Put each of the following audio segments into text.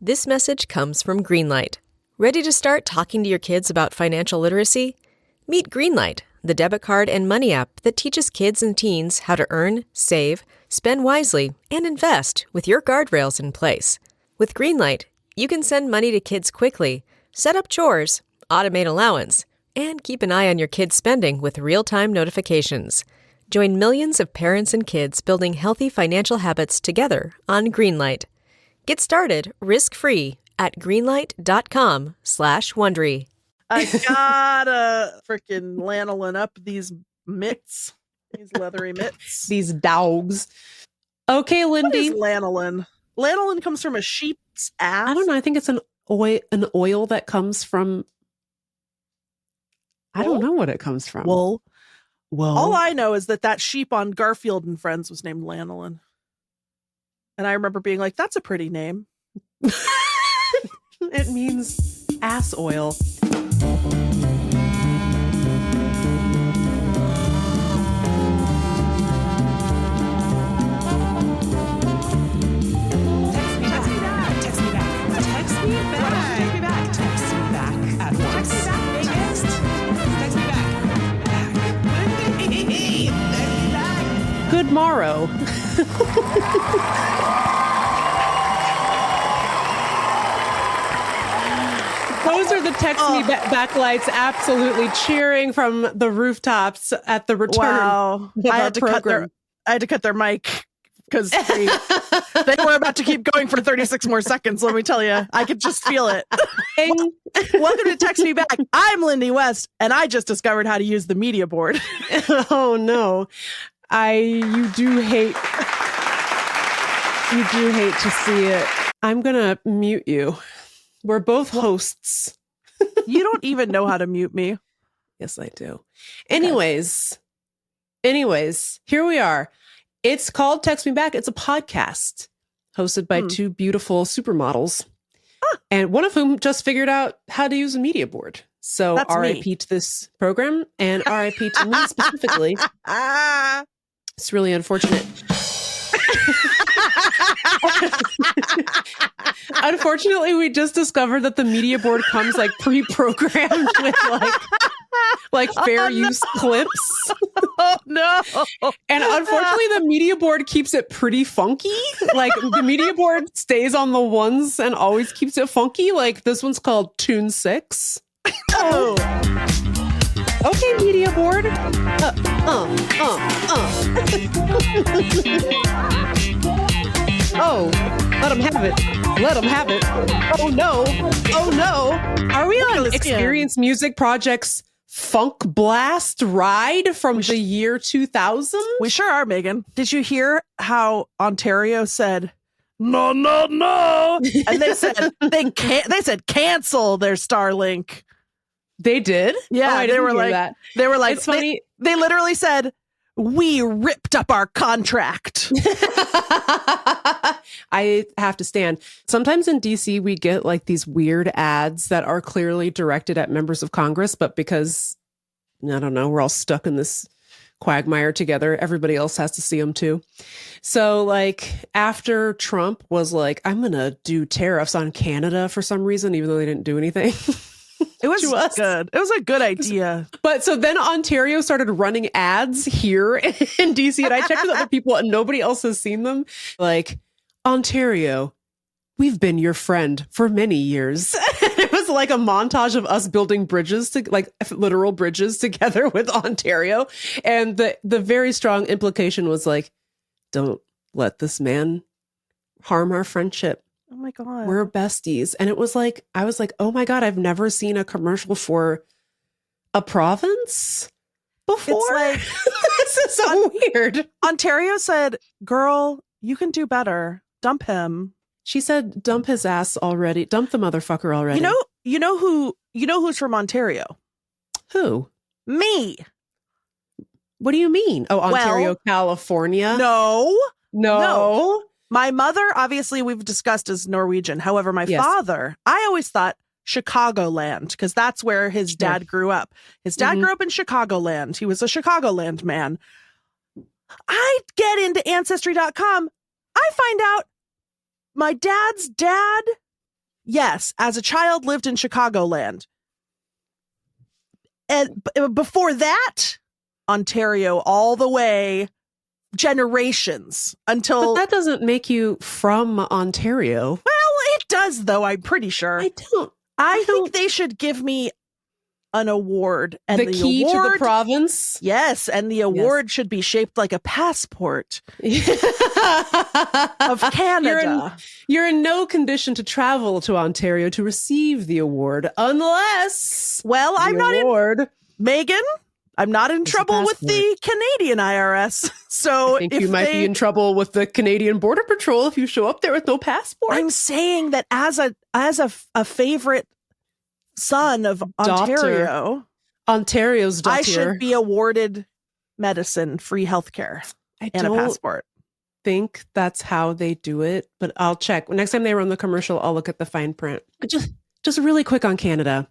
This message comes from Greenlight. Ready to start talking to your kids about financial literacy? Meet Greenlight, the debit card and money app that teaches kids and teens how to earn, save, spend wisely, and invest with your guardrails in place. With Greenlight, you can send money to kids quickly, set up chores, automate allowance, and keep an eye on your kids' spending with real-time notifications. Join millions of parents and kids building healthy financial habits together on Greenlight. Get started risk-free at greenlight.com/Wondery. I gotta freaking lanolin up these mitts, these leathery mitts. These dogs. Okay, Lindy. What is lanolin? Lanolin comes from a sheep's ass? I don't know. I think it's an oil that comes from... I don't know what it comes from. Wool. All I know is that sheep on Garfield and Friends was named Lanolin. And I remember being like, that's a pretty name. It means ass oil. Good morrow. Those are the text me back lights absolutely cheering from the rooftops at the return. Wow. I had to cut their mic because they were about to keep going for 36 more seconds. Let me tell you, I could just feel it. Welcome to Text Me Back. I'm Lindy West, and I just discovered how to use the media board. Oh no. You do hate to see it. I'm gonna mute you. We're both hosts. You don't even know how to mute me. Yes, I do. Anyways, here we are. It's called Text Me Back. It's a podcast hosted by two beautiful supermodels, and one of whom just figured out how to use a media board. So RIP to this program and RIP to me specifically. It's really unfortunate. Unfortunately, we just discovered that the media board comes like pre-programmed with like fair use clips. Oh no. And unfortunately, the media board keeps it pretty funky. Like the media board stays on the ones and always keeps it funky. Like this one's called Tune 6. Oh. Okay, media board. Oh, let them have it. Let them have it. Oh no. Oh no. Are we on Experience Music Project's Funk Blast ride from the year 2000? We sure are, Megan. Did you hear how Ontario said, no, no, no? And they said, they said cancel their Starlink. They did? Yeah, oh, they were like, it's funny. They literally said, we ripped up our contract. I have to stand. Sometimes in DC, we get like these weird ads that are clearly directed at members of Congress, but because, I don't know, we're all stuck in this quagmire together, everybody else has to see them too. So like after Trump was like, I'm going to do tariffs on Canada for some reason, even though they didn't do anything. It was good. It was a good idea. But so then Ontario started running ads here in DC, and I checked with other people and nobody else has seen them. Like, Ontario, we've been your friend for many years. It was like a montage of us building bridges, like literal bridges together with Ontario. And the very strong implication was like, don't let this man harm our friendship. Oh my God. We're besties. And it was like, I was like, oh my God, I've never seen a commercial for a province before. It's like, this is so weird. Ontario said, girl, you can do better. Dump him. She said, dump his ass already. Dump the motherfucker already. You know who's from Ontario? Who? Me. What do you mean? Oh, Ontario, California? No. My mother, obviously, we've discussed, is Norwegian. However, my father, I always thought Chicagoland, because that's where his dad grew up. His dad grew up in Chicagoland. He was a Chicagoland man. I get into Ancestry.com. I find out my dad's dad yes, as a child lived in Chicagoland. And before that, Ontario all the way, generations until... But that doesn't make you from Ontario. Well, it does, though, I'm pretty sure. I think they should give me an award. And the key award, to the province? Yes, and the award should be shaped like a passport of Canada. You're in no condition to travel to Ontario to receive the award unless... Well, I'm not in... Megan, I'm not in trouble with the Canadian IRS. So I think you might be in trouble with the Canadian Border Patrol if you show up there with no passport. I'm saying that as a favorite son of Ontario's daughter, I should be awarded medicine, free healthcare, and a passport. Think that's how they do it, but I'll check. Next time they run the commercial, I'll look at the fine print. Just really quick on Canada.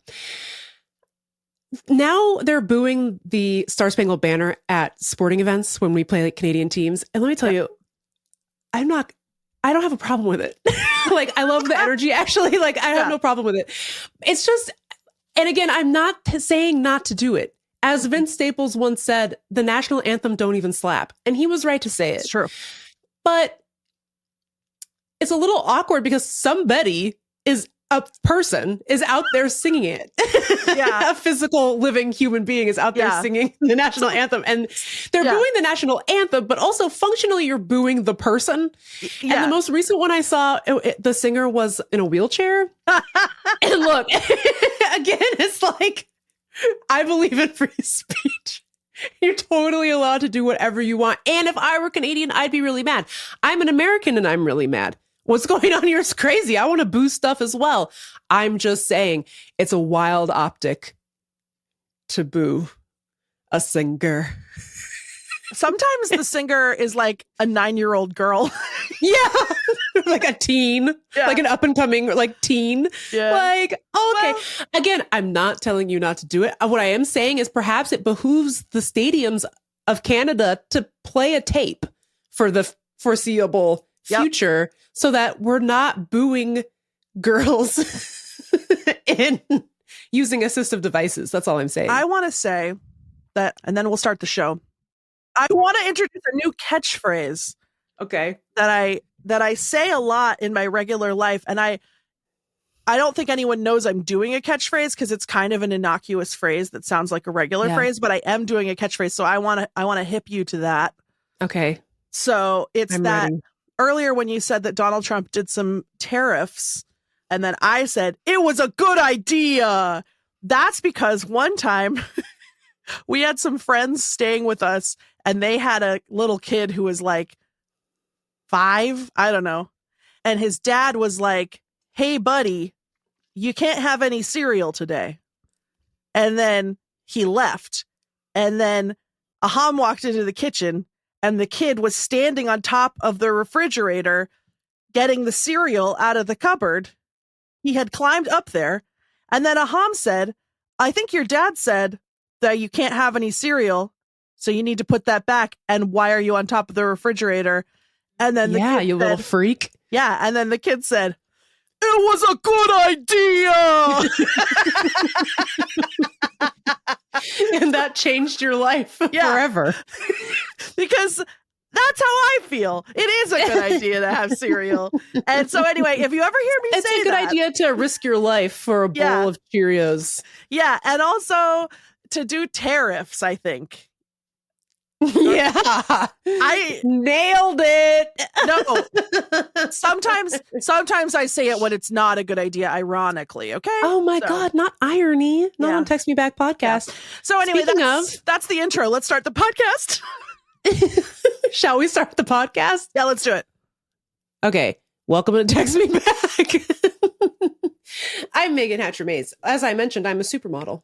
Now they're booing the Star Spangled Banner at sporting events when we play like Canadian teams. And let me tell you, I don't have a problem with it. Like, I love the energy, actually. Like, I have no problem with it. It's just, and again, I'm not saying not to do it. As Vince Staples once said, the national anthem don't even slap. And he was right to say it. It's true. But it's a little awkward because somebody a person is out there singing it. Yeah. A physical living human being is out there singing the national anthem. And they're booing the national anthem, but also functionally you're booing the person. Yeah. And the most recent one I saw, the singer was in a wheelchair. And look, again, it's like, I believe in free speech. You're totally allowed to do whatever you want. And if I were Canadian, I'd be really mad. I'm an American and I'm really mad. What's going on here is crazy. I want to boo stuff as well. I'm just saying it's a wild optic to boo a singer. Sometimes the singer is like a 9-year-old girl. Yeah. Like a teen, like an up and coming like teen. Yeah. Like, okay. Well, again, I'm not telling you not to do it. What I am saying is perhaps it behooves the stadiums of Canada to play a tape for the foreseeable future so that we're not booing girls in using assistive devices. That's all I'm saying. I want to say that, and then we'll start the show. I want to introduce a new catchphrase. Okay. That I say a lot in my regular life. And I don't think anyone knows I'm doing a catchphrase because it's kind of an innocuous phrase that sounds like a regular phrase, but I am doing a catchphrase. So I want to hip you to that. Okay. So it's ready. Earlier when you said that Donald Trump did some tariffs, and then I said, it was a good idea. That's because one time we had some friends staying with us, and they had a little kid who was like 5, I don't know. And his dad was like, hey, buddy, you can't have any cereal today. And then he left. And then Aham walked into the kitchen, and the kid was standing on top of the refrigerator getting the cereal out of the cupboard. He had climbed up there. And then Aham said, I think your dad said that you can't have any cereal, so you need to put that back. And why are you on top of the refrigerator? And then the kid you little freak. Yeah. And then the kid said, it was a good idea. And that changed your life forever. Because that's how I feel. It is a good idea to have cereal. And so anyway, if you ever hear me say that. It's a good idea to risk your life for a bowl of Cheerios. Yeah. And also to do tariffs, I think. Yeah. I nailed it. No. Sometimes I say it when it's not a good idea, ironically. Okay. Oh my God. Not irony. Not on Text Me Back podcast. Yeah. So anyway, that's the intro. Let's start the podcast. Shall we start the podcast? Yeah, let's do it. Okay. Welcome to Text Me Back. I'm Megan Hatcher-Mays. As I mentioned, I'm a supermodel.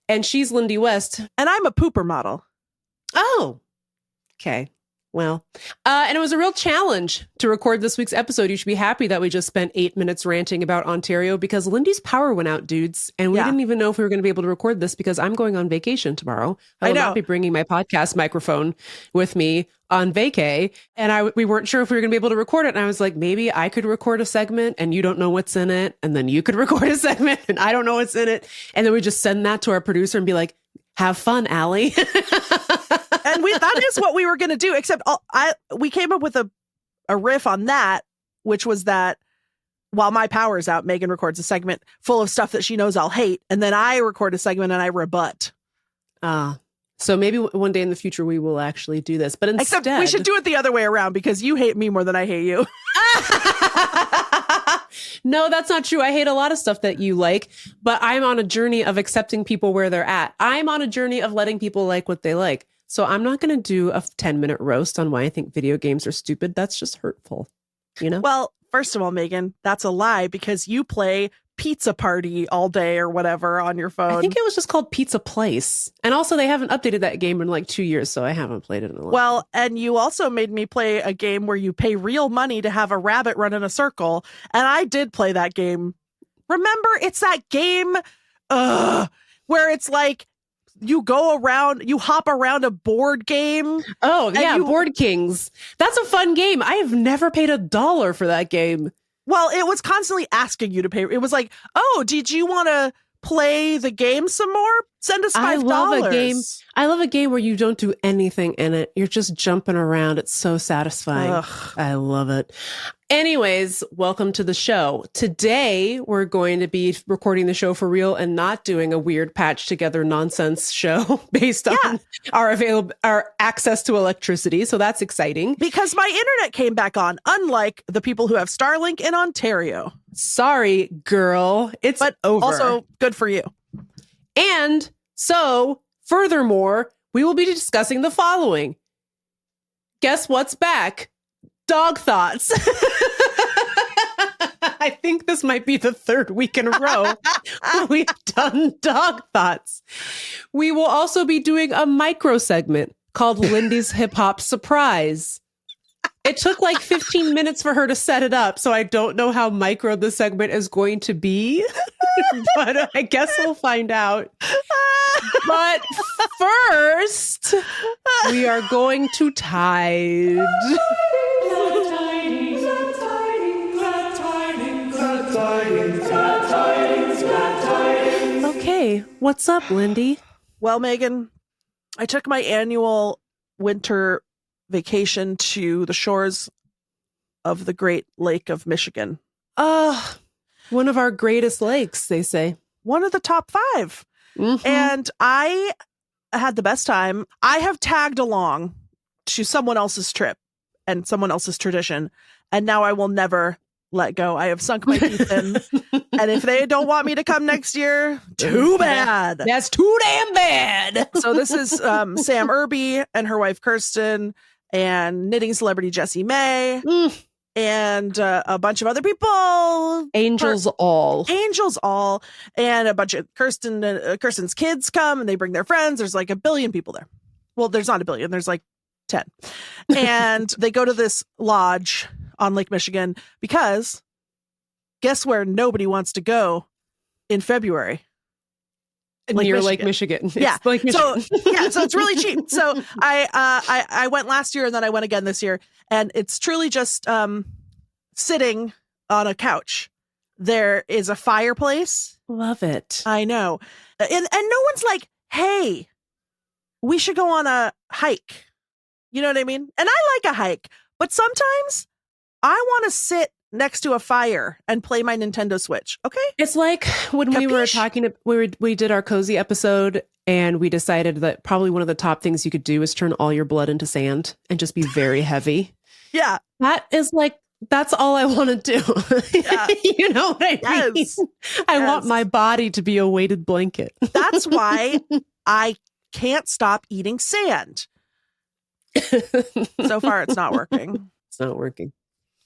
And she's Lindy West. And I'm a pooper model. Oh, okay. Well, and it was a real challenge to record this week's episode. You should be happy that we just spent 8 minutes ranting about Ontario because Lindy's power went out, dudes. And we didn't even know if we were going to be able to record this because I'm going on vacation tomorrow. I will not be bringing my podcast microphone with me on vacay. And we weren't sure if we were going to be able to record it. And I was like, maybe I could record a segment and you don't know what's in it. And then you could record a segment and I don't know what's in it. And then we just send that to our producer and be like, have fun, Allie. And that is what we were going to do, except we came up with a riff on that, which was that while my power is out, Meagan records a segment full of stuff that she knows I'll hate. And then I record a segment and I rebut. So maybe one day in the future, we will actually do this. But instead, except we should do it the other way around because you hate me more than I hate you. No, that's not true. I hate a lot of stuff that you like, but I'm on a journey of accepting people where they're at. I'm on a journey of letting people like what they like. So I'm not going to do a 10-minute roast on why I think video games are stupid. That's just hurtful, you know? Well, first of all, Meagan, that's a lie because you play Pizza Party all day or whatever on your phone. I think it was just called Pizza Place. And also they haven't updated that game in like 2 years, so I haven't played it in a long time. Well, and you also made me play a game where you pay real money to have a rabbit run in a circle. And I did play that game. Remember, it's that game where it's like, you hop around a board game. Oh, yeah, Board Kings. That's a fun game. I have never paid $1 for that game. Well, it was constantly asking you to pay. It was like, oh, did you want to play the game some more? Send us $5. I love a game where you don't do anything in it. You're just jumping around. It's so satisfying. Ugh. I love it. Anyways, welcome to the show. Today, we're going to be recording the show for real and not doing a weird patch together nonsense show based on our access to electricity. So that's exciting. Because my internet came back on, unlike the people who have Starlink in Ontario. Sorry, girl. It's over. Also, good for you. And so, furthermore, we will be discussing the following. Guess what's back? Dog thoughts. I think this might be the third week in a row we've done dog thoughts. We will also be doing a micro segment called Lindy's Hip Hop Surprise. It took like 15 minutes for her to set it up, so I don't know how micro the segment is going to be, but I guess we'll find out. But first, we are going to Tide. Okay, what's up, Lindy? Well, Meagan, I took my annual winter vacation to the shores of the Great Lake of Michigan. One of our greatest lakes, they say. One of the top 5. Mm-hmm. And I had the best time. I have tagged along to someone else's trip and someone else's tradition, and now I will never let go. I have sunk my teeth in. And if they don't want me to come next year, too bad. That's too damn bad. So this is Sam Irby and her wife Kirsten and knitting celebrity Jessie May and a bunch of other people. Angels all. And a bunch of Kirsten's kids come and they bring their friends. There's like 1 billion people there. Well, there's not 1 billion. There's like 10. And they go to this lodge on Lake Michigan because guess where nobody wants to go in February? Near Lake Michigan. Yeah. Lake Michigan. So it's really cheap. So I went last year and then I went again this year, and it's truly just sitting on a couch. There is a fireplace. Love it. I know. And no one's like, hey, we should go on a hike. You know what I mean? And I like a hike, but sometimes I want to sit next to a fire and play my Nintendo Switch. Okay. It's like when we were talking, we did our cozy episode and we decided that probably one of the top things you could do is turn all your blood into sand and just be very heavy. Yeah. That is like, that's all I want to do. Yeah. You know what I mean? I want my body to be a weighted blanket. That's why I can't stop eating sand. So far, it's not working. It's not working.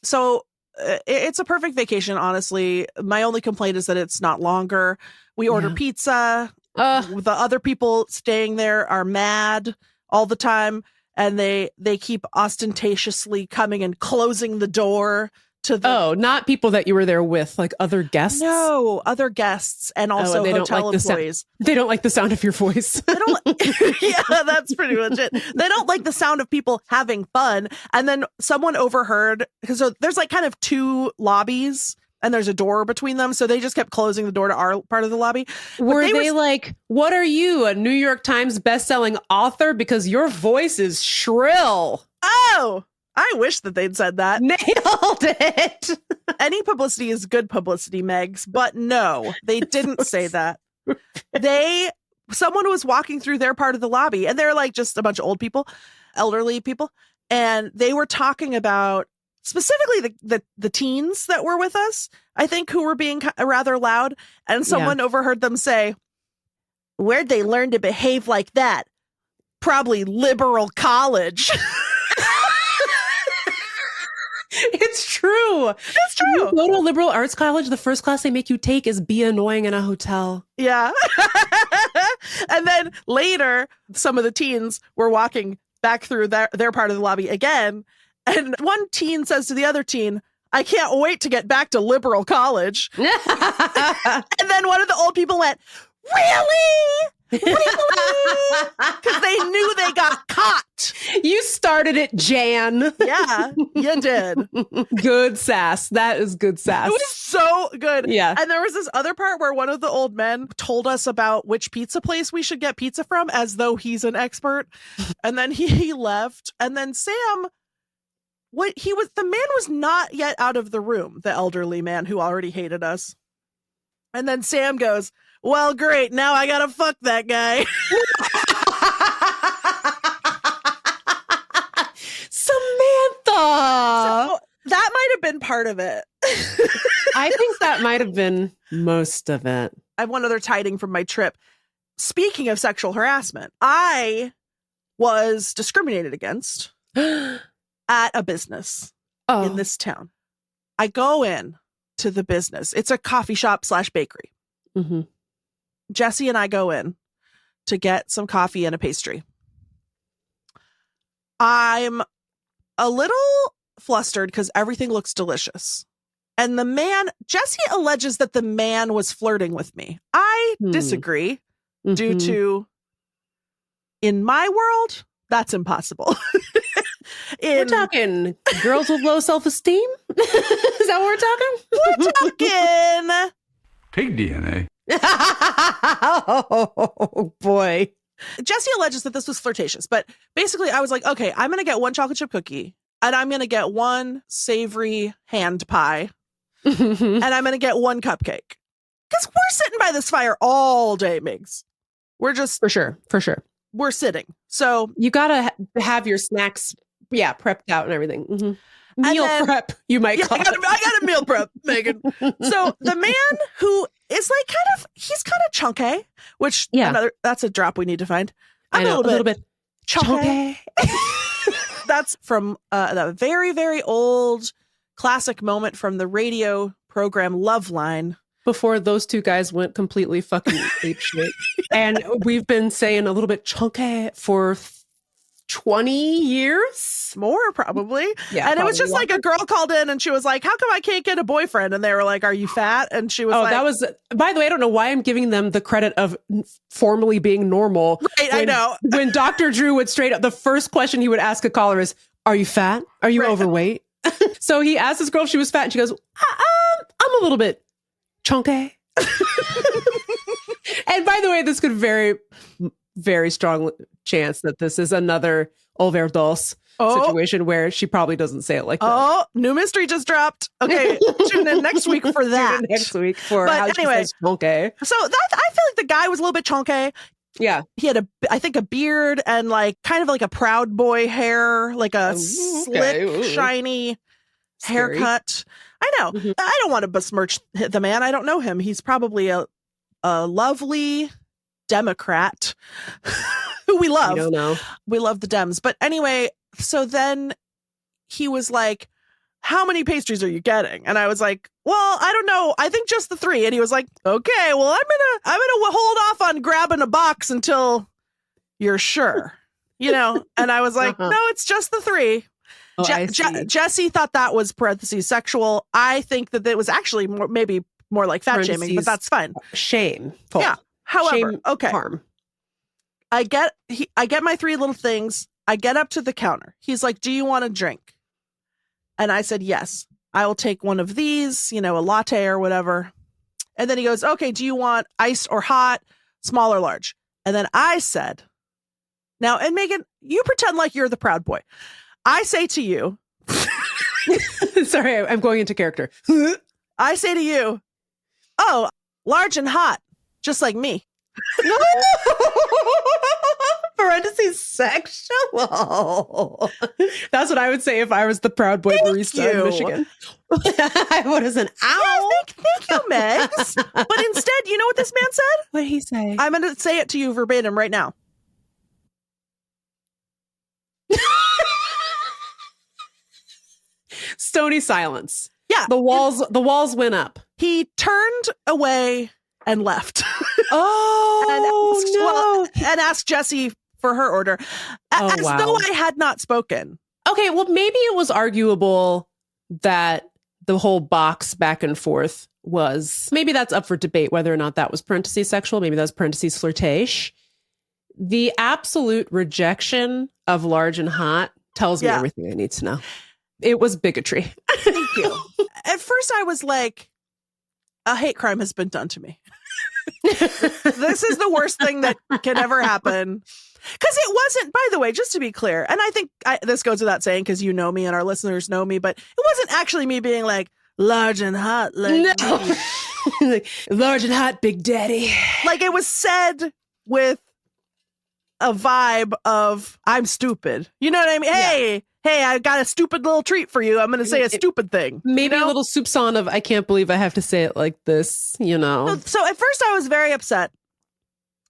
So it's a perfect vacation, honestly. My only complaint is that it's not longer. We order pizza. The other people staying there are mad all the time. and they keep ostentatiously coming and closing the door to the... Oh, not people that you were there with, like other guests? No, other guests and also they hotel don't like employees. They don't like the sound of your voice. They don't yeah, that's pretty much it. They don't like the sound of people having fun. And then someone overheard, because there's like kind of two lobbies and there's a door between them. So they just kept closing the door to our part of the lobby. Were they like, what are you, a New York Times bestselling author? Because your voice is shrill. Oh, I wish that they'd said that. Nailed it. Any publicity is good publicity, Megs. But no, they didn't say that. Someone was walking through their part of the lobby, and they're like just a bunch of old people, elderly people. And they were talking about specifically the teens that were with us, I think, who were being rather loud. And someone overheard them say, "Where'd they learn to behave like that? Probably liberal college." It's true. It's true. You go to a liberal arts college, the first class they make you take is be annoying in a hotel. Yeah. And then later, some of the teens were walking back through their part of the lobby again. And one teen says to the other teen, "I can't wait to get back to liberal college." And then one of the old people went, "Really? Really?" Because they knew they got caught. You started it, Jan. Yeah, you did. Good sass. That is good sass. It was so good. Yeah. And there was this other part where one of the old men told us about which pizza place we should get pizza from, as though he's an expert. And then he left. And then Sam, the man was not yet out of the room, the elderly man who already hated us. And then Sam goes, "Well, great. Now I gotta fuck that guy." Samantha! So that might have been part of it. I think that might have been most of it. I have one other tiding from my trip. Speaking of sexual harassment, I was discriminated against at a business in this town. I go in to the business. It's a coffee shop / bakery. Mm-hmm. Jesse and I go in to get some coffee and a pastry. I'm a little flustered because everything looks delicious. And Jesse alleges that the man was flirting with me. I disagree due to, in my world, that's impossible. We're talking girls with low self-esteem? Is that what we're talking? We're talking. Take DNA. Oh, boy. Jesse alleges that this was flirtatious, but basically I was like, okay, I'm going to get one chocolate chip cookie and I'm going to get one savory hand pie and I'm going to get one cupcake. Because we're sitting by this fire all day, Migs. We're just... For sure. We're sitting. So... You got to have your snacks, prepped out and everything. Mm-hmm. Meal prep, you might call it. I got a meal prep, Megan. So the man who is like he's kind of chunky, which that's a drop we need to find. I know, a little bit chunky. That's from the very, very old classic moment from the radio program Loveline. Before those two guys went completely fucking apeshit. And we've been saying a little bit chunky for 20 years? More, probably. Yeah, and it was just like a girl called in and she was like, "How come I can't get a boyfriend?" And they were like, "Are you fat?" And she was like... that was... By the way, I don't know why I'm giving them the credit of formally being normal. Right, I know. When Dr. Drew would straight up... The first question he would ask a caller is, "Are you fat? Are you overweight?" So he asked this girl if she was fat and she goes, "I'm a little bit chunky." And by the way, this could very, very strong chance that this is another overdose situation where she probably doesn't say it like that. Oh, new mystery just dropped. Okay, tune in next week for that. Next week for how she says chunky. So that I feel like the guy was a little bit chunky. Yeah. He had I think a beard and like kind of like a Proud Boy hair, like a slick, shiny haircut. I know. Mm-hmm. I don't want to besmirch the man. I don't know him. He's probably a lovely Democrat who we love. I don't know. We love the Dems. But anyway, so then he was like, "How many pastries are you getting?" And I was like, "Well, I don't know. I think just the 3." And he was like, "Okay, well, I'm gonna hold off on grabbing a box until you're sure." you know, and I was like, no, it's just the 3. Oh, Jesse thought that was parentheses sexual. I think that it was actually maybe more like fat shaming, but that's fine. Shame. Yeah. However, shame, okay. Harm. I get my 3 little things. I get up to the counter. He's like, do you want a drink? And I said, yes, I will take one of these, you know, a latte or whatever. And then he goes, okay, do you want iced or hot, small or large? And then I said, now, and Meagan, you pretend like you're the proud boy. I say to you, sorry, I'm going into character. I say to you, oh, large and hot, just like me. Parentheses sexual. That's what I would say if I was the proud boy barista in Michigan. What is an owl? Yeah, thank you, Megs. But instead, you know what this man said? What did he say? I'm going to say it to you verbatim right now. Stony silence. Yeah. The walls went up. He turned away and left. Oh, and asked Jessie for her order as though I had not spoken. Okay, well, maybe it was arguable that the whole box back and forth was, maybe that's up for debate whether or not that was parentheses sexual. Maybe that was parentheses flirtation. The absolute rejection of large and hot tells me everything I need to know. It was bigotry. Thank you. At first I was like, a hate crime has been done to me. This is the worst thing that can ever happen. Because it wasn't, by the way, just to be clear, and I think this goes without saying because you know me and our listeners know me, but it wasn't actually me being like, large and hot. Like, no. Like, large and hot, big daddy. Like it was said with a vibe of, I'm stupid. You know what I mean? Hey, I got a stupid little treat for you. I'm going to say a stupid thing. Maybe you know? A little soupçon of, I can't believe I have to say it like this, you know? So at first I was very upset,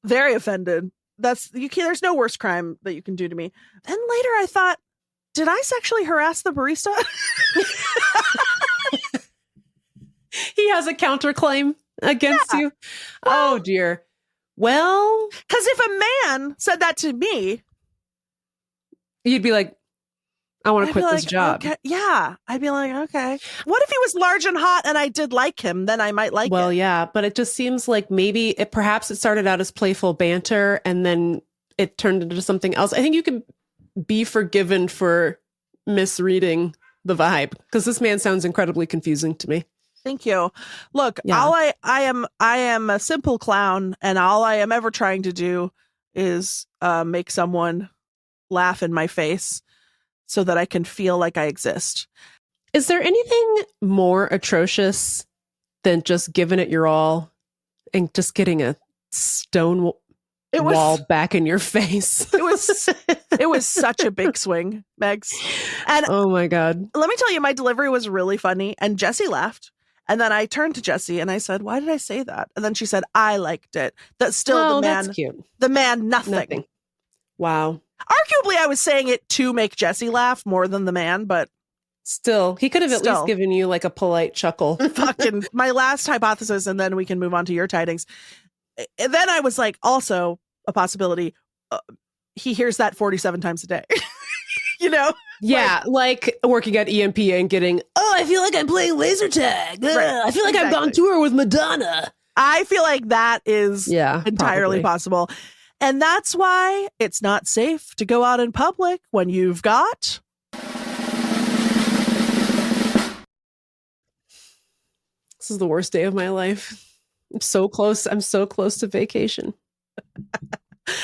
very offended. There's no worse crime that you can do to me. And later I thought, did I sexually harass the barista? He has a counterclaim against you. Oh dear. Well, because if a man said that to me, you'd be like, I want to quit this job. Okay. Yeah. I'd be like, okay. What if he was large and hot and I did like him? Then I might like it. Well, yeah, but it just seems like maybe perhaps it started out as playful banter and then it turned into something else. I think you can be forgiven for misreading the vibe because this man sounds incredibly confusing to me. Thank you. Look, all I am a simple clown, and all I am ever trying to do is make someone laugh in my face so that I can feel like I exist. Is there anything more atrocious than just giving it your all and just getting a stone wall back in your face? It was such a big swing, Megs. And oh my God. Let me tell you, my delivery was really funny, and Jessie laughed. And then I turned to Jessie and I said, why did I say that? And then she said, I liked it. That's still the man. That's cute. The man, nothing. Wow. Arguably, I was saying it to make Jessie laugh more than the man, but still, he could have at least given you like a polite chuckle. Fucking my last hypothesis, and then we can move on to your tidings. And then I was like, also a possibility. He hears that 47 times a day. You know? Yeah, like working at EMP and getting, I feel like I'm playing laser tag. Right, I feel like I'm on tour with Madonna. I feel like that is entirely possible. And that's why it's not safe to go out in public when you've got... This is the worst day of my life. I'm so close. I'm so close to vacation.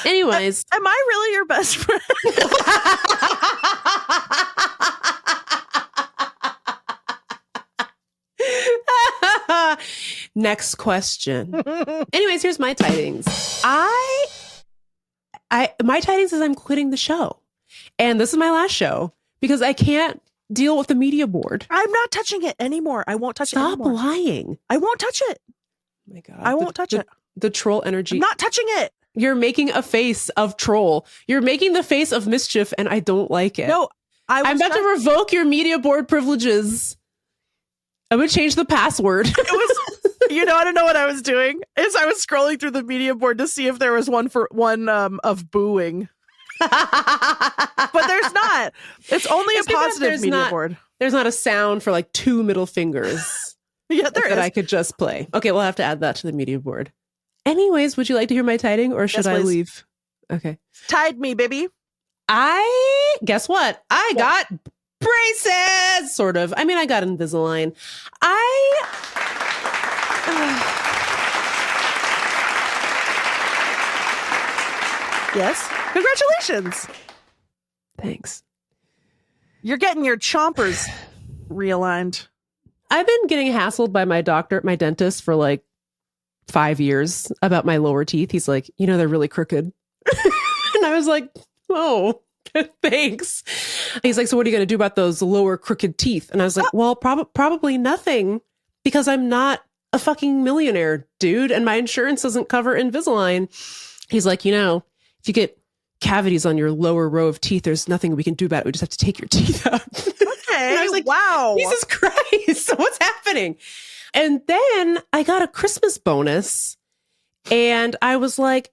Anyways. Am I really your best friend? Next question. Anyways, here's my tidings. My tidings is I'm quitting the show. And this is my last show because I can't deal with the media board. I'm not touching it anymore. I won't touch it anymore. Stop lying. I won't touch it. Oh my God. I won't touch it. The troll energy. I'm not touching it. You're making a face of troll. You're making the face of mischief, and I don't like it. No, I'm about to revoke your media board privileges. I'm going to change the password. It was, I don't know what I was doing. Is I was scrolling through the media board to see if there was one of booing. But the's not. It's only a positive media board. There's not a sound for like 2 middle fingers. Yeah, there that is. I could just play. Okay, we'll have to add that to the media board. Anyways, would you like to hear my tiding or should I leave? Okay. Tide me, baby. Guess what? I got braces, sort of. I mean, I got Invisalign. Yes. Congratulations. Thanks. You're getting your chompers realigned. I've been getting hassled by my dentist for like 5 years about my lower teeth. He's like, they're really crooked. And I was like, oh, thanks. He's like, so what are you going to do about those lower crooked teeth? And I was like, well, probably nothing, because I'm not a fucking millionaire, dude. And my insurance doesn't cover Invisalign. He's like, if you get cavities on your lower row of teeth, there's nothing we can do about it. We just have to take your teeth out. Okay. And I was like, wow. Jesus Christ, what's happening? And then I got a Christmas bonus, and I was like,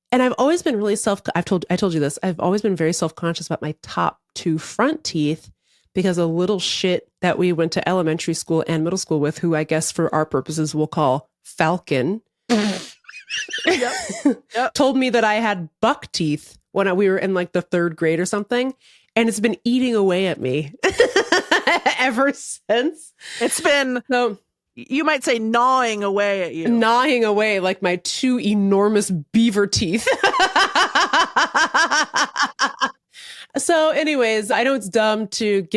and I've always been really I told you this. I've always been very self-conscious about my top 2 front teeth, because a little shit that we went to elementary school and middle school with, who I guess for our purposes we'll call Falcon, Yep. told me that I had buck teeth when we were in like the 3rd grade or something. And it's been eating away at me ever since. It's been, you might say, gnawing away at you. Gnawing away like my 2 enormous beaver teeth. So anyways, I know it's dumb to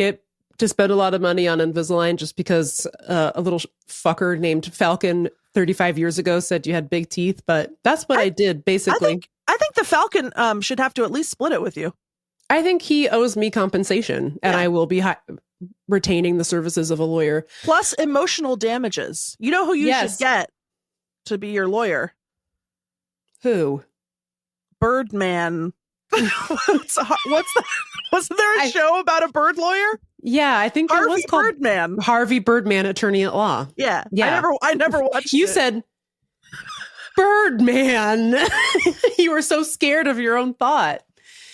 spend a lot of money on Invisalign just because a little fucker named Falcon 35 years ago said you had big teeth, but that's what I did basically. I think the Falcon should have to at least split it with you. I think he owes me compensation, and I will be retaining the services of a lawyer. Plus emotional damages. You know who you should get to be your lawyer? Who? Birdman. What's that? Wasn't there a show about a bird lawyer? Yeah, I think there was called Birdman. Harvey Birdman, attorney at law. Yeah. I never watched You it. said Birdman. You were so scared of your own thought.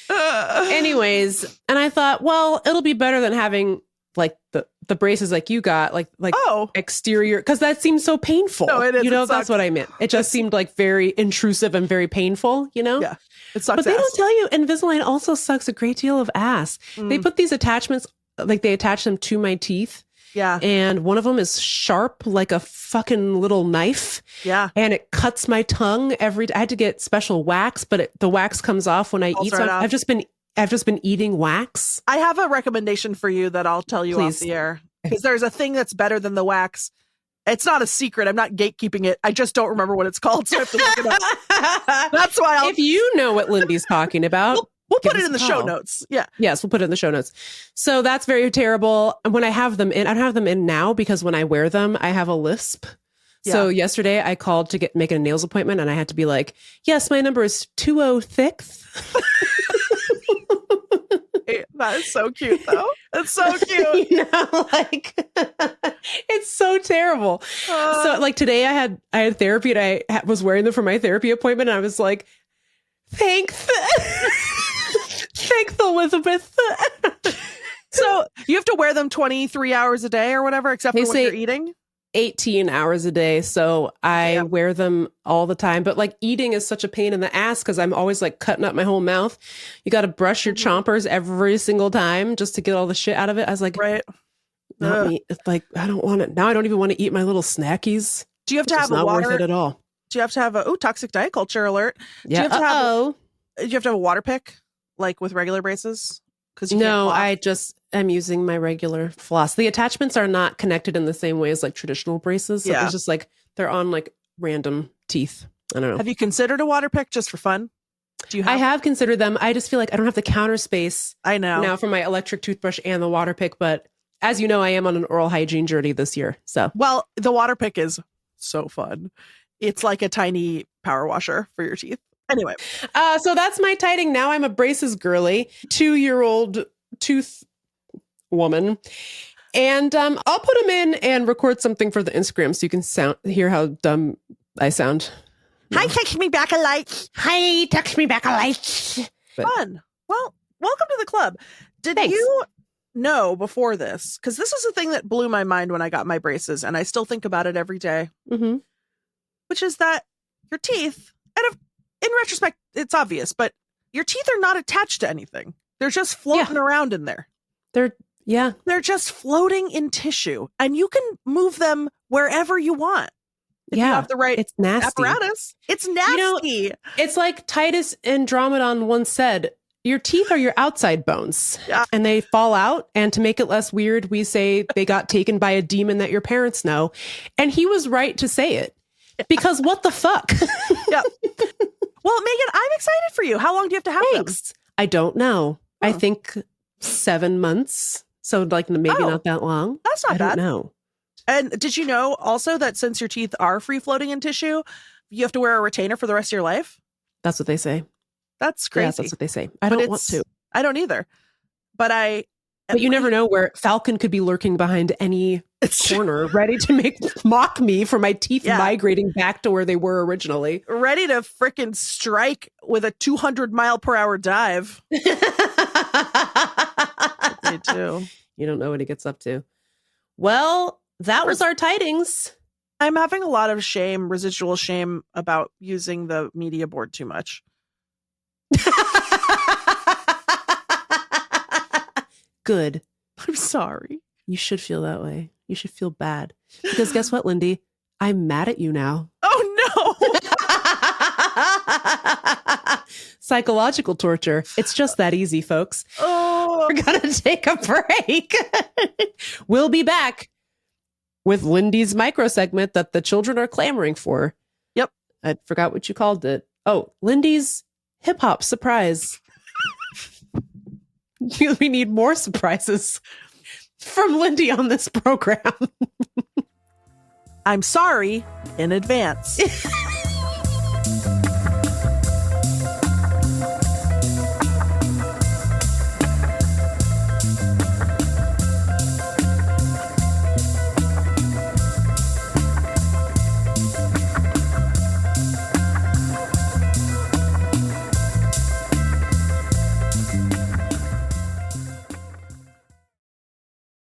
Anyways, and I thought, well, it'll be better than having like the braces like you got, like exterior, because that seems so painful. No, it is. That's what I meant. It just seemed like very intrusive and very painful, Yeah, it sucks. But they don't tell you Invisalign also sucks a great deal of ass. They put these attachments, like they attach them to my teeth. Yeah. And one of them is sharp like a fucking little knife. Yeah. And it cuts my tongue I had to get special wax, but the wax comes off when I eat. So I've just been eating wax. I have a recommendation for you that I'll tell you off the air, because there's a thing that's better than the wax. It's not a secret. I'm not gatekeeping it. I just don't remember what it's called. So I have to look it up. That's why if you know what Lindy's talking about, we'll put it in the show notes. Yeah. Yes, we'll put it in the show notes. So that's very terrible. And when I have them in, I don't have them in now because when I wear them, I have a lisp. Yeah. So yesterday I called to make a nails appointment, and I had to be like, yes, my number is 20/6. That is so cute, though. It's so cute. It's so terrible. So like today I had therapy, and I was wearing them for my therapy appointment, and I was like, thanks Elizabeth. So you have to wear them 23 hours a day or whatever, except for when you're eating? 18 hours a day. So I wear them all the time. But like eating is such a pain in the ass because I'm always like cutting up my whole mouth. You got to brush your chompers every single time just to get all the shit out of it. I was like, right. Like, I don't want it. Now I don't even want to eat my little snackies. Do you have to have a water? Not worth it at all. Do you have to have toxic diet culture alert? Yeah. Do you have to have a water pick like with regular braces? No, I'm using my regular floss. The attachments are not connected in the same way as like traditional braces. So it's just like they're on like random teeth. I don't know. Have you considered a water pick just for fun? I have considered them. I just feel like I don't have the counter space. I know now for my electric toothbrush and the water pick. But as you know, I am on an oral hygiene journey this year. So the water pick is so fun. It's like a tiny power washer for your teeth. Anyway, so that's my tiding. Now I'm a braces girly, 2-year-old tooth woman, and I'll put them in and record something for the Instagram so you can hear how dumb I sound. Hi, text me back a like. Hi, text me back a like. Fun. Well, welcome to the club. Did Thanks. you know before this? Because this is a thing that blew my mind when I got my braces, and I still think about it every day, Mm-hmm. which is that your teeth, in retrospect, it's obvious, but your teeth are not attached to anything. They're just floating around in there. They're just floating in tissue, and you can move them wherever you want. If you have the right it's nasty. apparatus. It's nasty. It's like Titus Andromedon once said, your teeth are your outside bones and they fall out. And to make it less weird, we say they got taken by a demon that your parents know. And he was right to say it because what the fuck? Yeah. Well, Meagan, I'm excited for you. How long do you have to have them? I don't know. Oh. I think 7 months. So like maybe not that long. That's not bad. I don't know. And did you know also that since your teeth are free floating in tissue, you have to wear a retainer for the rest of your life? That's what they say. That's crazy. Yeah, that's what they say. I don't want to. I don't either. But you never know where Falcon could be lurking behind any corner, ready to mock me for my teeth migrating back to where they were originally. Ready to frickin' strike with a 200-mile-per-hour dive. They do. You don't know what he gets up to. Well, that was our tidings. I'm having a lot of shame, residual shame, about using the media board too much. Good. I'm sorry. You should feel that way. You should feel bad. Because guess what, Lindy? I'm mad at you now. Oh, no. Psychological torture. It's just that easy, folks. Oh, We're going to take a break. We'll be back with Lindy's micro segment that the children are clamoring for. Yep. I forgot what you called it. Oh, Lindy's hip hop surprise. We need more surprises from Lindy on this program. I'm sorry in advance.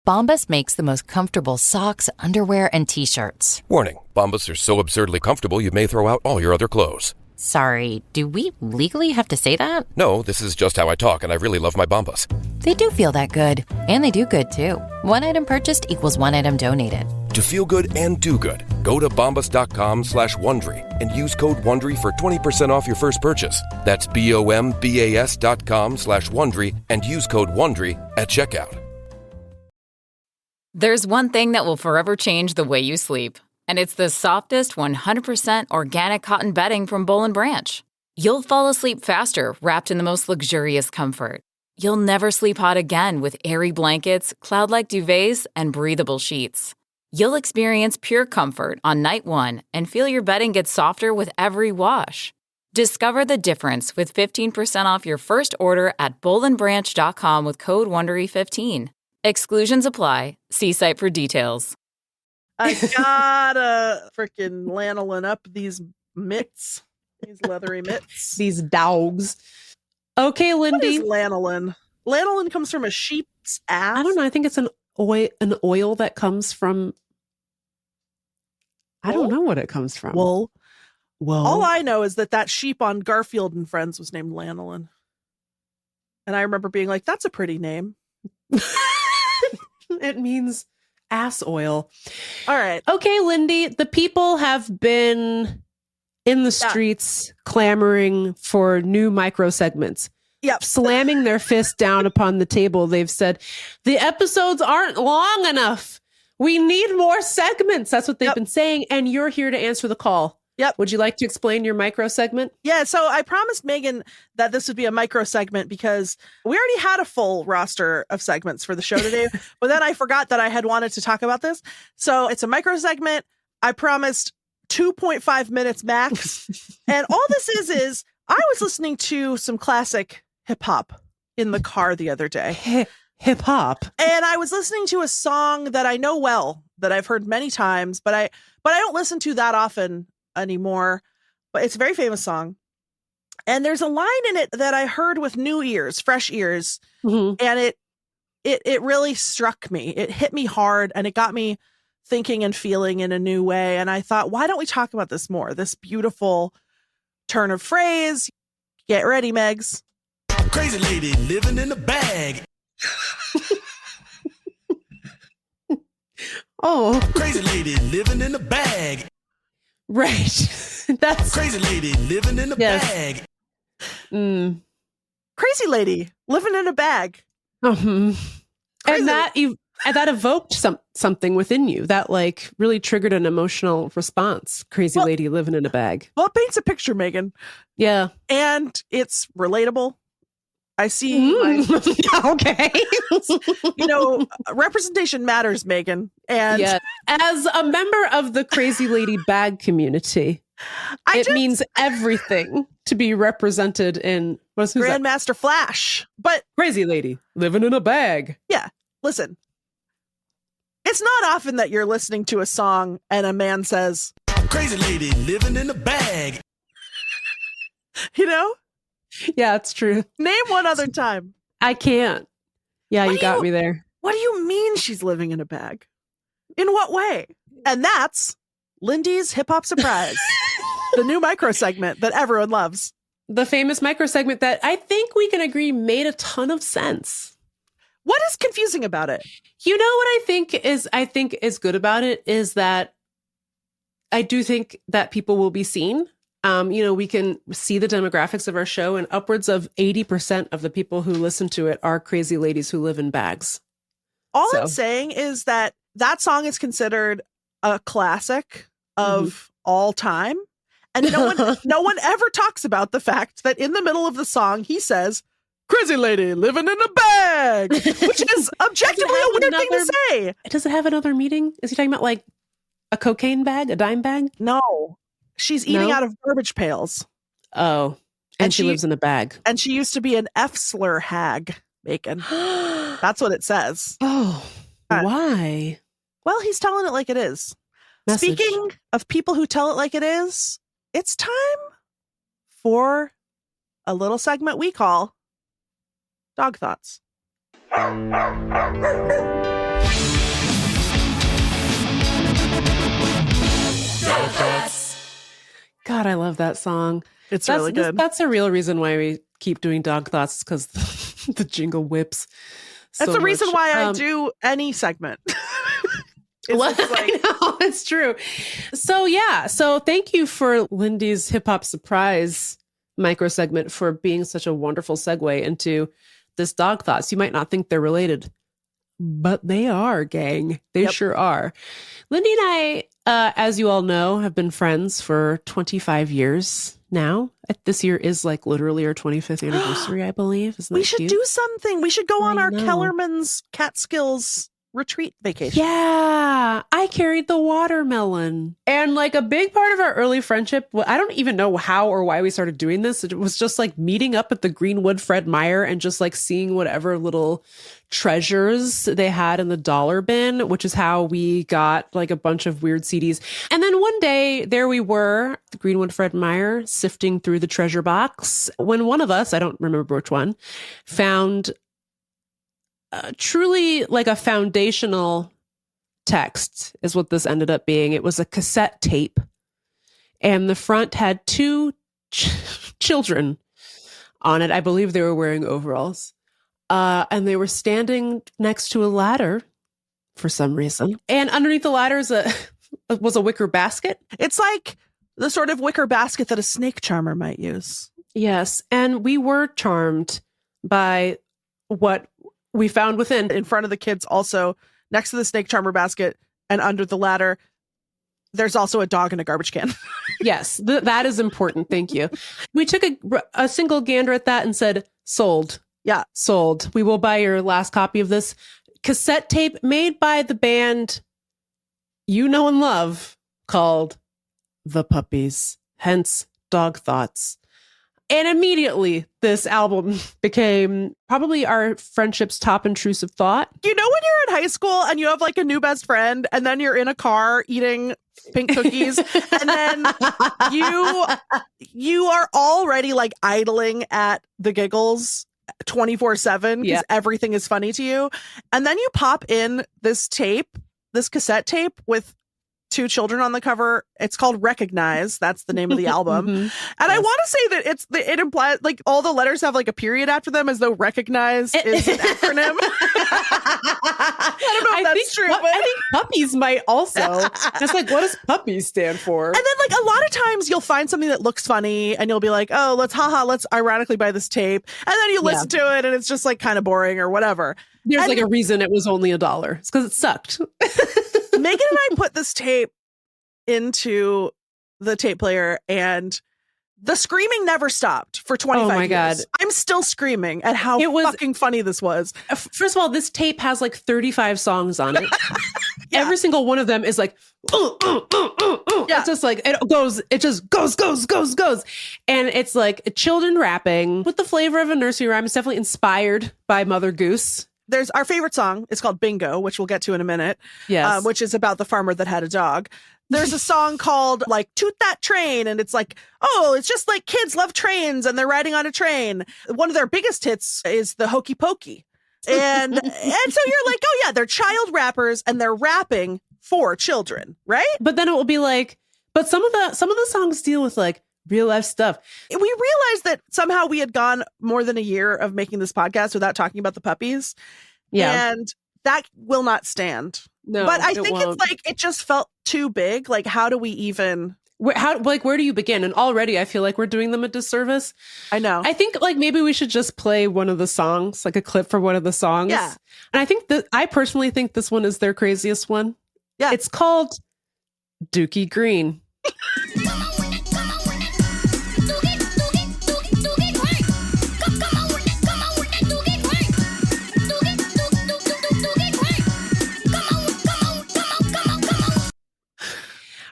Bombas makes the most comfortable socks, underwear, and T-shirts. Warning, Bombas are so absurdly comfortable you may throw out all your other clothes. Sorry, do we legally have to say that? No, this is just how I talk, and I really love my Bombas. They do feel that good. And they do good, too. One item purchased equals one item donated. To feel good and do good, go to bombas.com/Wondery and use code WONDERY for 20% off your first purchase. That's BOMBAS.com/Wondery and use code WONDERY at checkout. There's one thing that will forever change the way you sleep, and it's the softest 100% organic cotton bedding from Boll & Branch. You'll fall asleep faster wrapped in the most luxurious comfort. You'll never sleep hot again with airy blankets, cloud-like duvets, and breathable sheets. You'll experience pure comfort on night one and feel your bedding get softer with every wash. Discover the difference with 15% off your first order at bollandbranch.com with code WONDERY15. Exclusions apply. See site for details. I gotta freaking lanolin up these mitts, these leathery mitts. These dogs. Okay, Lindy. What is lanolin? Lanolin comes from a sheep's ass. I don't know. I think it's an oil that comes from. I don't know what it comes from. Wool. Whoa. All I know is that sheep on Garfield and Friends was named Lanolin. And I remember being like, that's a pretty name. It means ass oil. All right. Okay, Lindy, the people have been in the streets clamoring for new micro segments. Yep. Slamming their fist down upon the table. They've said, the episodes aren't long enough. We need more segments. That's what they've been saying. And you're here to answer the call. Yep. Would you like to explain your micro segment? Yeah, so I promised Meagan that this would be a micro segment because we already had a full roster of segments for the show today, but then I forgot that I had wanted to talk about this. So it's a micro segment. I promised 2.5 minutes max. And all this is I was listening to some classic hip hop in the car the other day. Hip hop. And I was listening to a song that I know well, that I've heard many times, but I don't listen to that often anymore, but it's a very famous song. And there's a line in it that I heard with new ears, fresh ears, Mm-hmm. and it really struck me. It hit me hard, and it got me thinking and feeling in a new way. And I thought, why don't we talk about this more? This beautiful turn of phrase. Get ready, Megs. Crazy lady living in a bag. Oh, Crazy lady living in a bag. right. That's Crazy lady living in a Yes. bag. Crazy lady living in a bag. And Crazy. that evoked something within you that like really triggered an emotional response. Crazy Well- lady living in a bag. Well, it paints a picture, Megan, Yeah. and it's relatable. I see, Okay. representation matters, Megan. And Yeah. As a member of the crazy lady bag community, it means everything to be represented in who's that? Grandmaster Flash. But Crazy lady living in a bag. yeah, listen, it's not often that you're listening to a song and a man says, Crazy lady living in a bag. Yeah, it's true. name one other time. I can't. Yeah, What you do got you- me there. What do you mean she's living in a bag? In what way? And that's Lindy's Hip Hop Surprise, the new micro segment that everyone loves. The famous micro segment that I think we can agree made a ton of sense. What is confusing about it? You know what I think is good about it is that I do think that people will be seen. We can see the demographics of our show, and upwards of 80% of the people who listen to it are crazy ladies who live in bags. All So- I'm saying is that song is considered a classic of all time. And no one ever talks about the fact that in the middle of the song, he says, crazy lady living in a bag, which is objectively a weird thing to say. Does it have another meaning? Is he talking about like a cocaine bag, a dime bag? No, she's eating No? out of garbage pails. Oh, and she lives in a bag. And she used to be an F-slur hag, Bacon. That's what it says. Oh, why? Well, he's telling it like it is. Message. Speaking of people who tell it like it is, it's time for a little segment we call Dog Thoughts. God, I love that song. It's really good. That's a real reason why we keep doing dog thoughts, because the jingle whips. That's the reason why I do. do any segment. Well, It's like, I know, it's true. So yeah, so thank you for Lindy's Hip Hop Surprise micro segment for being such a wonderful segue into this dog thoughts. You might not think they're related, but they are, gang. They Yep. sure are. Lindy and I, as you all know, have been friends for 25 years now. This year is like literally our 25th anniversary, I believe. Isn't that we should cute? do something. We should go on I our know. Kellerman's Catskills retreat vacation. Yeah, I carried the watermelon. And like a big part of our early friendship, I don't even know how or why we started doing this. It was just like meeting up at the Greenwood Fred Meyer and just like seeing whatever little treasures they had in the dollar bin, which is how we got like a bunch of weird CDs. And then one day there we were, the Greenwood Fred Meyer, sifting through the treasure box when one of us, I don't remember which one, found truly like a foundational text is what this ended up being. It was a cassette tape, and the front had two children on it. I believe they were wearing overalls, and they were standing next to a ladder for some reason. And underneath the ladder was a wicker basket. It's like the sort of wicker basket that a snake charmer might use. Yes, and we were charmed by what we found within. In front of the kids, also next to the snake charmer basket and under the ladder, there's also a dog in a garbage can. Yes, that is important. Thank you. We took a single gander at that and said, sold. Yeah. Sold. We will buy your last copy of this cassette tape made by the band you know and love called The Puppies, hence Dog Thoughts. And immediately this album became probably our friendship's top intrusive thought. You know when you're in high school and you have like a new best friend and then you're in a car eating pink cookies and then you are already like idling at the giggles 24/7 because everything is funny to you. And then you pop in this cassette tape with 2 children on the cover. It's called Recognize. That's the name of the album. And I want to say that it implies like all the letters have like a period after them as though Recognize is an acronym. I don't know if that's true. I think puppies might also. Just like, what does puppies stand for? And then like a lot of times you'll find something that looks funny and you'll be like, oh, let's ironically buy this tape. And then you listen to it and it's just like kind of boring or whatever. There's like a reason it was only $1. It's because it sucked. Megan and I put this tape into the tape player and the screaming never stopped for 25 years. God. I'm still screaming at how fucking funny this was. First of all, this tape has like 35 songs on it. Every single one of them is like, It's just like, it just goes. And it's like children rapping with the flavor of a nursery rhyme. It's definitely inspired by Mother Goose. There's our favorite song. It's called Bingo, which we'll get to in a minute. Yes. Which is about the farmer that had a dog. There's a song called like Toot That Train. And it's like, oh, it's just like kids love trains and they're riding on a train. One of their biggest hits is the Hokey Pokey. And so you're like, oh yeah, they're child rappers and they're rapping for children, right? But then it will be like, but some of the songs deal with like real life stuff. We realized that somehow we had gone more than a year of making this podcast without talking about the puppies. Yeah. And that will not stand. No, but I think it's like, it just felt too big. Like, how do we even... Where do you begin? And already I feel like we're doing them a disservice. I know. I think like maybe we should just play one of the songs, like a clip for one of the songs. Yeah. And I think I personally think this one is their craziest one. Yeah. It's called Dookie Green.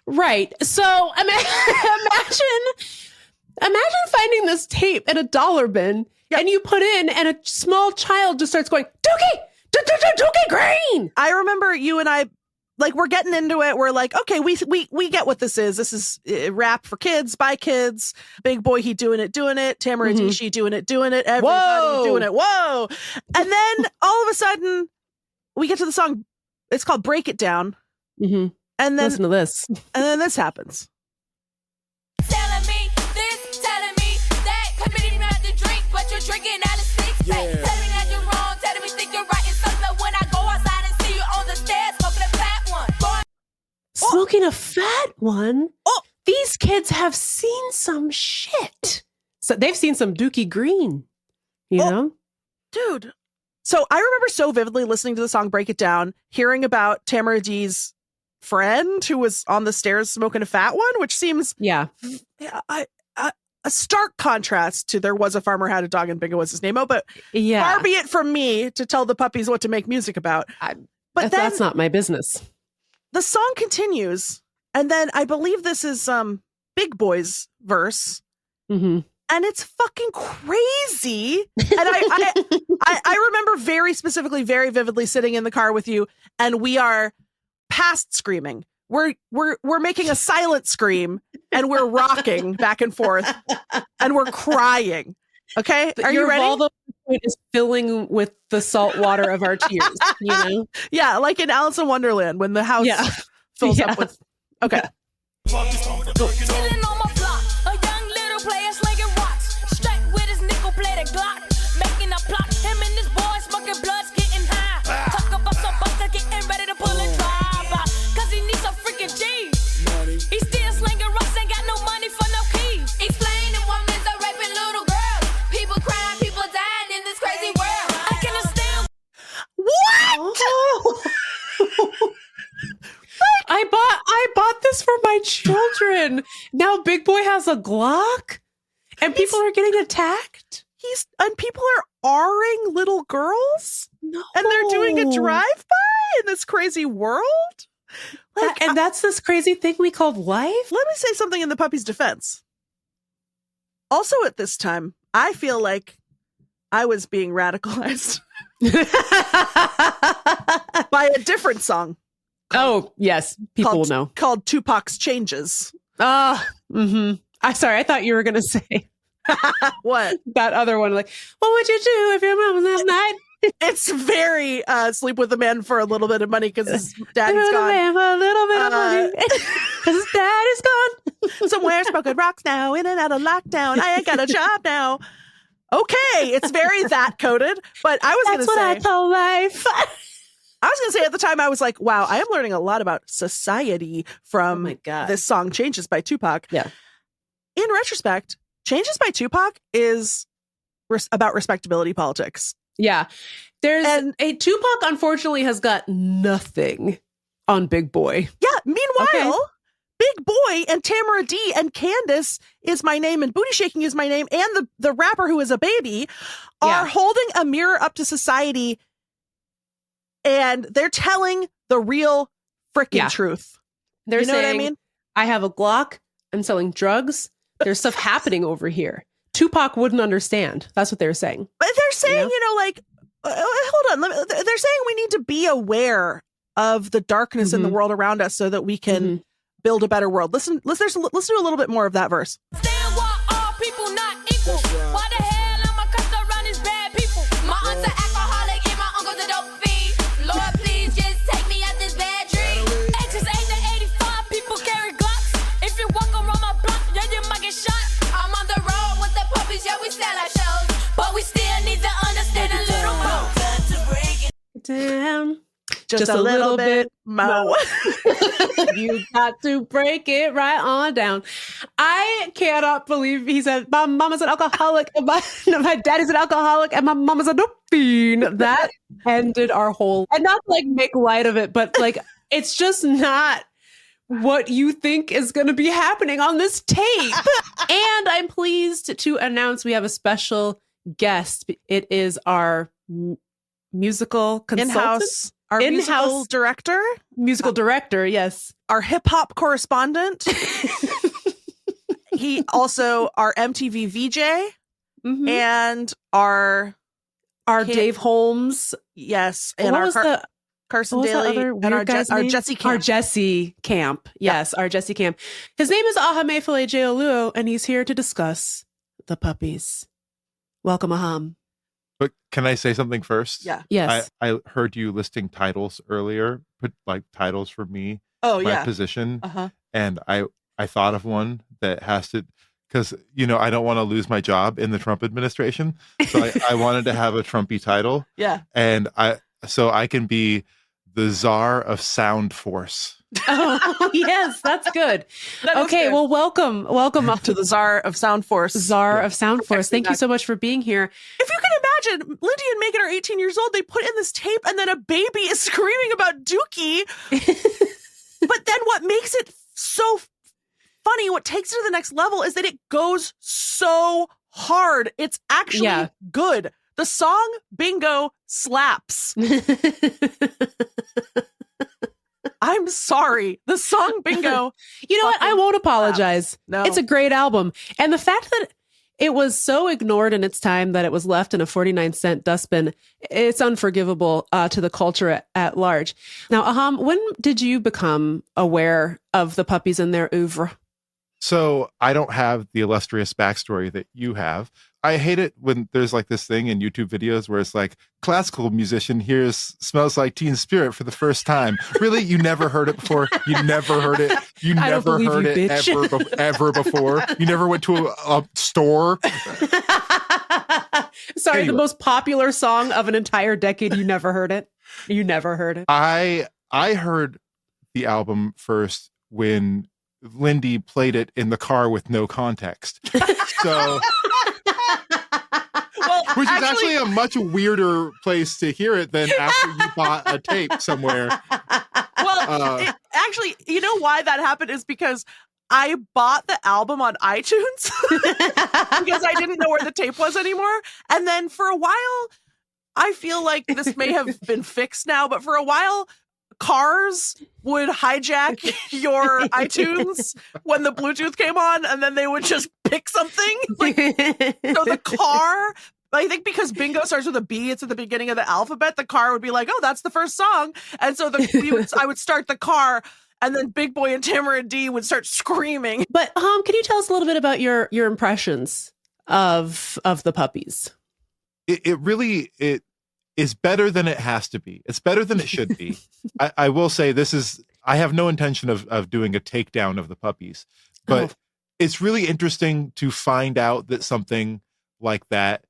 Right. So imagine finding this tape in a dollar bin and you put in and a small child just starts going, Dookie Green. I remember you and I, like, we're getting into it. We're like, okay, we get what this is. This is rap for kids, by kids. Big Boy, he doing it. Tamara Adichie doing it. Everybody doing it. Whoa. And then all of a sudden we get to the song. It's called Break It Down. Mm-hmm. And then listen to this. And then this happens. Telling me this, telling me that. Committing not to drink, but you're drinking out of 6-pack. Telling me that you're wrong, telling me think you're right. And something when I go outside and see you on the stairs, smoking a fat one. Smoking a fat one? Oh, these kids have seen some shit. So they've seen some Dookie Green, you know? Dude. So I remember so vividly listening to the song Break It Down, hearing about Tamara D's friend who was on the stairs smoking a fat one, which seems a stark contrast to There Was a Farmer Had a Dog and Bingo Was His Name-O, but far be it from me to tell the puppies what to make music about. But that's not my business. The song continues, and then I believe this is Big Boy's verse, and it's fucking crazy. And I remember very specifically, very vividly sitting in the car with you, and we are past screaming. We're making a silent scream and we're rocking back and forth and we're crying. Okay, are you ready? Volvo is filling with the salt water of our tears. You know, yeah, like in Alice in Wonderland when the house fills up with. Okay. Chilling on my block, a young little player slinging rocks, strapped with his nickel plated Glock, making a plot. Him and his boys smoking bloods, getting high. Talk about some buster getting ready to pull a drive out, cause he needs some freaking G's. He still slinging rocks, ain't got no money for no keys. Explaining why men's are raping little girls. People crying, people dying in this crazy world. I can understand. What? I bought this for my children. Now Big Boy has a Glock and people are getting attacked. And people are R-ing little girls? No. And they're doing a drive-by in this crazy world? And that's this crazy thing we called life? Let me say something in the puppy's defense. Also at this time, I feel like I was being radicalized by a different song. Oh, yes. People will know. Called Tupac's Changes. I Sorry, I thought you were going to say What? that other one. Like, what would you do if your mom was that night? It's very sleep with a man for a little bit of money because his daddy's Sleep with a gone. man for a little bit of money. 'Cause his daddy's gone. Somewhere smoking rocks now, in and out of lockdown. I ain't got a job now. Okay, it's very that coded. But I was going to That's say, what I call life. I was going to say at the time, I was like, wow, I am learning a lot about society from Oh my God. this song Changes by Tupac. Yeah. In retrospect, Changes by Tupac is about respectability politics. Yeah. Tupac, unfortunately, has got nothing on Big Boy. Yeah. Meanwhile, Okay. Big Boy and Tamara D and Candace is my name and Booty Shaking is my name and the rapper who is a baby are holding a mirror up to society and they're telling the real freaking truth. They're You know saying, what I mean? I have a Glock. I'm selling drugs. There's stuff happening over here. Tupac wouldn't understand. That's what they're saying. But they're saying, Yeah. like, hold on. They're saying we need to be aware of the darkness in the world around us so that we can build a better world. Let's do a little bit more of that verse. Stand why all people not equal. Why the hell am I cussed around these bad people? My aunt's an alcoholic and my uncle's a dope fiend. Lord, please just take me out this bad dream. Exes 8 to 85 people carry Glocks. If you walk around my block, yeah, you might get shot. I'm on the road with the puppies, yeah, we sell our shows. But we still need to understand a little more. Damn. Just a little bit more. You got to break it right on down. I cannot believe he said, my mama's an alcoholic and my daddy's an alcoholic and my mama's a dope fiend. That ended our whole, and not to like make light of it, but like, it's just not what you think is going to be happening on this tape. And I'm pleased to announce we have a special guest. It is our musical consultant. In-house. Our musical director. Musical director, yes. Our hip-hop correspondent. He also our MTV VJ. And our Dave Holmes. Yes. And what our Carson Daly. And our Jesse Camp. Our Jesse Camp. Yes, our Jesse Camp. His name is Ahamefule Jeoluo, and he's here to discuss the puppies. Welcome, Aham. But can I say something first? Yeah. Yes. I heard you listing titles earlier, put like titles for me, my position. And I thought of one that has to, because, I don't want to lose my job in the Trump administration. So I wanted to have a Trumpy title. Yeah. And so I can be the Czar of Sound Force. Oh, yes, that's good. Okay, well, welcome to the Czar of Sound Force. Czar of Sound Force. Thank you so much for being here. If you can imagine, Lindy and Meagan are 18 years old. They put in this tape and then a baby is screaming about Dookie. But then what makes it so funny, what takes it to the next level is that it goes so hard. It's actually good. The song Bingo slaps. I'm sorry. The song Bingo. You know what? I won't apologize. No. It's a great album. And the fact that it was so ignored in its time that it was left in a 49-cent dustbin, it's unforgivable to the culture at large. Now, Aham, when did you become aware of the puppies and their oeuvre? So I don't have the illustrious backstory that you have. I hate it when there's like this thing in YouTube videos where it's like, classical musician hears Smells Like Teen Spirit for the first time. Really? You never heard it before? You never heard it? You never heard it ever before? You never went to a store? Sorry, the most popular song of an entire decade. You never heard it? You never heard it? I heard the album first when Lindy played it in the car with no context. So... Which is actually a much weirder place to hear it than after you bought a tape somewhere. Well, actually, you know why that happened is because I bought the album on iTunes because I didn't know where the tape was anymore. And then for a while, I feel like this may have been fixed now, but for a while, cars would hijack your iTunes when the Bluetooth came on, and then they would just pick something. So the car, I think because Bingo starts with a B, it's at the beginning of the alphabet, the car would be like, oh, that's the first song. And so I would start the car, And then Big Boy and Tamara D would start screaming. But can you tell us a little bit about your impressions of the puppies? It really is better than it has to be. It's better than it should be. I will say I have no intention of doing a takedown of the puppies, but it's really interesting to find out that something like that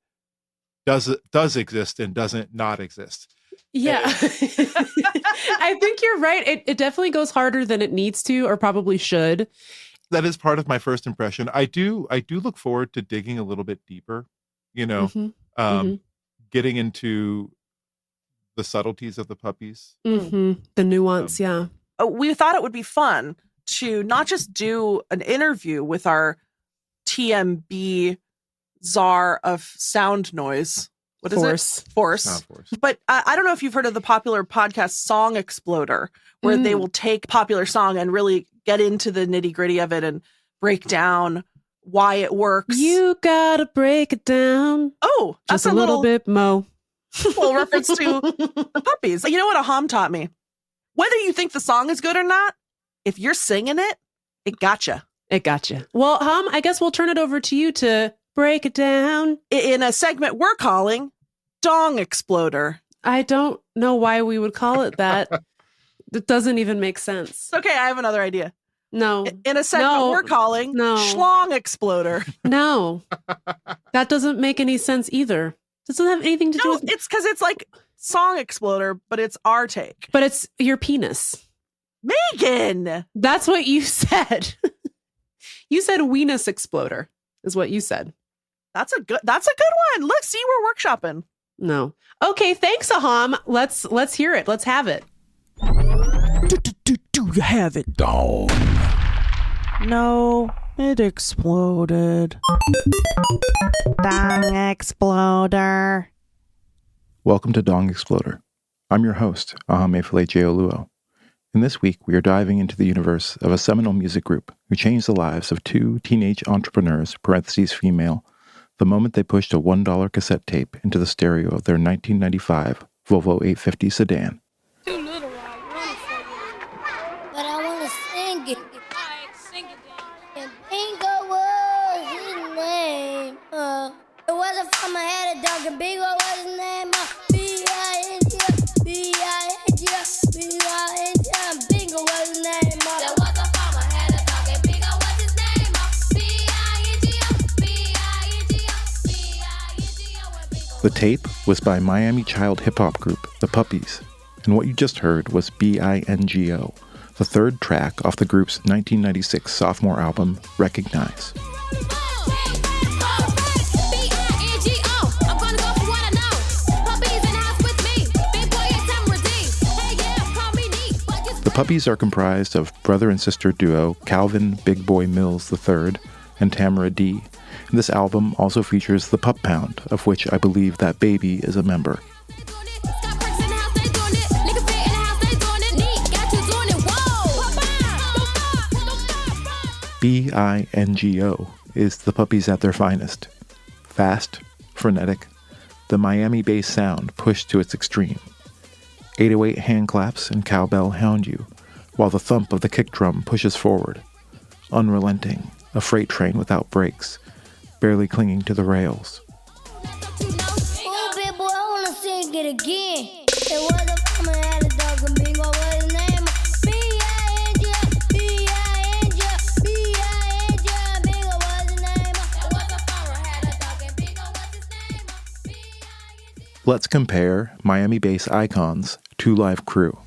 does exist and doesn't not exist. Yeah. I think you're right. It definitely goes harder than it needs to, or probably should. That is part of my first impression. I do look forward to digging a little bit deeper, getting into the subtleties of the puppies. The nuance, yeah. We thought it would be fun to not just do an interview with our TMB czar of sound noise. What is it? Force. But I don't know if you've heard of the popular podcast Song Exploder, where they will take popular song and really get into the nitty gritty of it and break down why it works. You gotta break it down. Oh, that's just a little bit, Mo. Little reference to the puppies. You know what a hom taught me? Whether you think the song is good or not, if you're singing it, it gotcha. It gotcha. Well, I guess we'll turn it over to you to break it down. In a segment we're calling Dong Exploder. I don't know why we would call it that. It doesn't even make sense. Okay, I have another idea. No. In a segment we're calling Schlong Exploder. No. That doesn't make any sense either. Doesn't have anything to do with... It's because it's like Song Exploder, but it's our take. But it's your penis. Meagan! That's what you said. You said weenus exploder is what you said. That's a good one. Look, see, we're workshopping. No. Okay, thanks, Aham. Let's hear it. Let's have it. Do you have it? Dong. No, it exploded. Dong Exploder. Welcome to Dong Exploder. I'm your host, Aham Efele Jeoluo. And this week, we are diving into the universe of a seminal music group who changed the lives of two teenage entrepreneurs, (female), the moment they pushed a $1 cassette tape into the stereo of their 1995 Volvo 850 sedan. Too little, but I want to sing it. Alright, sing it then. And Bingo was his name. It wasn't from my head, a dog, and Bingo was his name. Bingo was his name. There was a farmer had a dog, and Bingo was his name. The tape was by Miami child hip-hop group The Puppies, and what you just heard was BINGO, the third track off the group's 1996 sophomore album, Recognize. The Puppies are comprised of brother and sister duo Calvin Big Boy Mills III and Tamara D. And this album also features the Pup Pound, of which I believe that baby is a member. BINGO is The Puppies at their finest. Fast, frenetic, the Miami-based sound pushed to its extreme. 808 hand claps and cowbell hound you, while the thump of the kick drum pushes forward. Unrelenting, a freight train without brakes, barely clinging to the rails. Oh, big boy, I wanna sing it again. It was a farmer had a dog, and Bingo was his name. Bingo was his name. It was a farmer had a dog, and Bingo was his name. Let's compare Miami-based icons to Live Crew.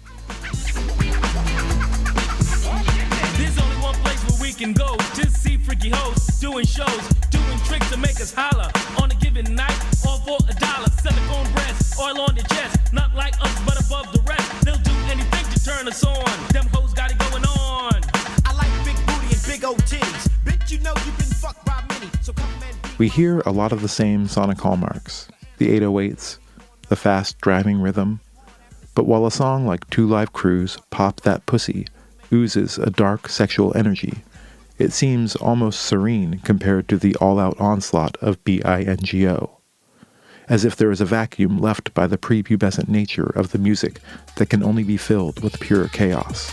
There's only one place where we can go to see freaky hoes doing shows, doing tricks to make us holler on a given night, all for $1. Silicone breasts, oil on their chest, not like us but above the rest. They'll do anything to turn us on. Them hoes got it going on. I like big booty and big old titties. Bitch, you know you've been fucked by many. So come and We hear a lot of the same sonic hallmarks, the 808s, the fast driving rhythm. But while a song like Two Live Crew's Pop That Pussy oozes a dark sexual energy, it seems almost serene compared to the all-out onslaught of BINGO, as if there is a vacuum left by the prepubescent nature of the music that can only be filled with pure chaos.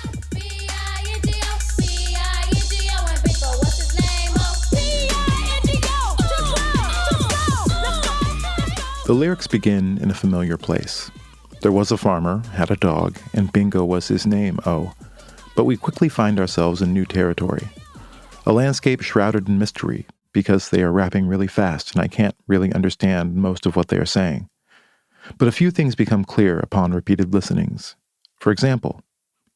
The lyrics begin in a familiar place. There was a farmer, had a dog, and Bingo was his name, oh. But we quickly find ourselves in new territory. A landscape shrouded in mystery, because they are rapping really fast and I can't really understand most of what they are saying. But a few things become clear upon repeated listenings. For example,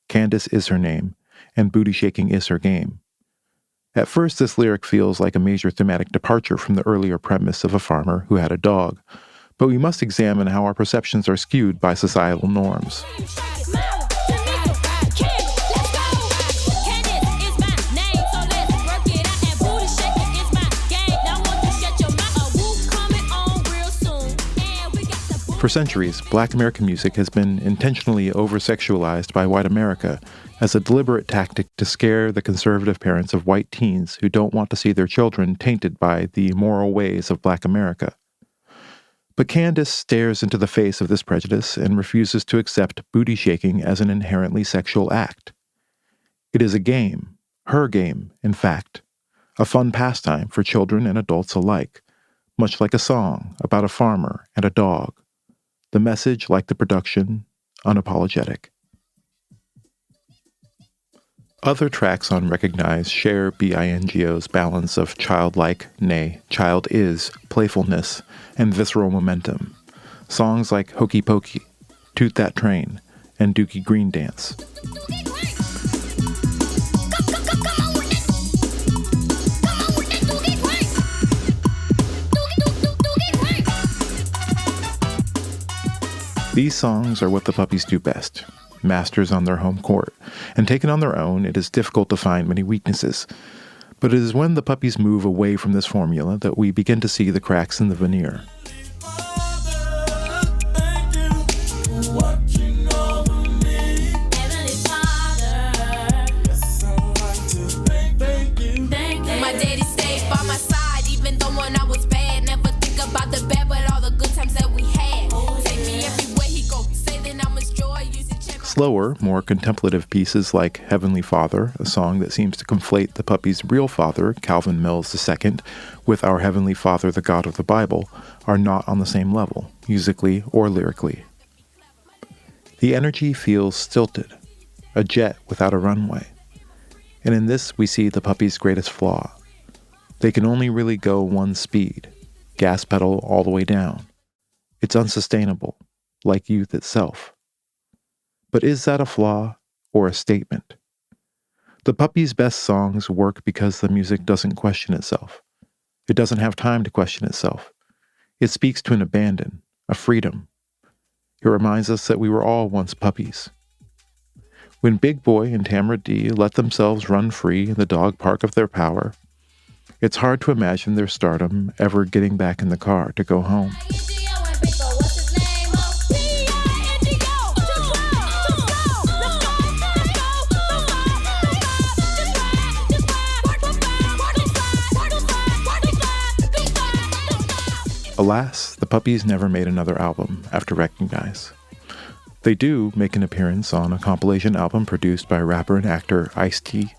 Candace is her name, and booty shaking is her game. At first, this lyric feels like a major thematic departure from the earlier premise of a farmer who had a dog, but we must examine how our perceptions are skewed by societal norms. For centuries, Black American music has been intentionally over-sexualized by white America as a deliberate tactic to scare the conservative parents of white teens who don't want to see their children tainted by the immoral ways of Black America. But Candace stares into the face of this prejudice and refuses to accept booty shaking as an inherently sexual act. It is a game, her game, in fact, a fun pastime for children and adults alike, much like a song about a farmer and a dog. The message, like the production, unapologetic. Other tracks on Recognize share BINGO's balance of childlike, nay, child is, playfulness, and visceral momentum. Songs like Hokey Pokey, Toot That Train, and Dookie Green Dance. These songs are what the puppies do best, masters on their home court, and taken on their own, it is difficult to find many weaknesses. But it is when the puppies move away from this formula that we begin to see the cracks in the veneer. Slower, more contemplative pieces like Heavenly Father, a song that seems to conflate the puppy's real father, Calvin Mills II, with our Heavenly Father, the God of the Bible, are not on the same level, musically or lyrically. The energy feels stilted, a jet without a runway. And in this we see the puppy's greatest flaw. They can only really go one speed, gas pedal all the way down. It's unsustainable, like youth itself. But is that a flaw or a statement? The puppy's best songs work because the music doesn't question itself. It doesn't have time to question itself. It speaks to an abandon, a freedom. It reminds us that we were all once puppies. When Big Boy and Tamara D let themselves run free in the dog park of their power, it's hard to imagine their stardom ever getting back in the car to go home. Alas, the puppies never made another album after Recognize. They do make an appearance on a compilation album produced by rapper and actor Ice-T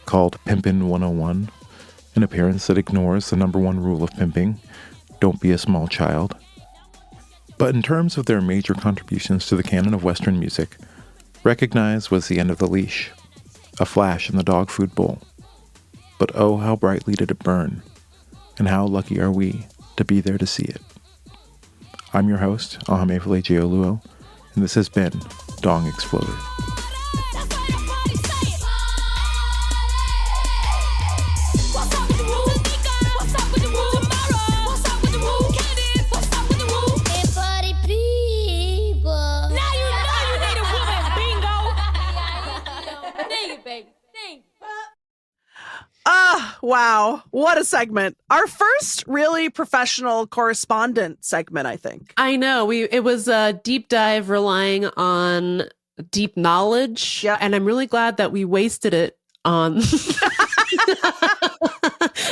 called Pimpin' 101, an appearance that ignores the number one rule of pimping, don't be a small child. But in terms of their major contributions to the canon of Western music, Recognize was the end of the leash, a flash in the dog food bowl. But oh, how brightly did it burn, and how lucky are we to be there to see it. I'm your host, Ahamefule Jeoluo, and this has been Dong Exploder. Wow, what a segment. Our first really professional correspondent segment, I think. I know. It was a deep dive relying on deep knowledge. Yeah. And I'm really glad that we wasted it on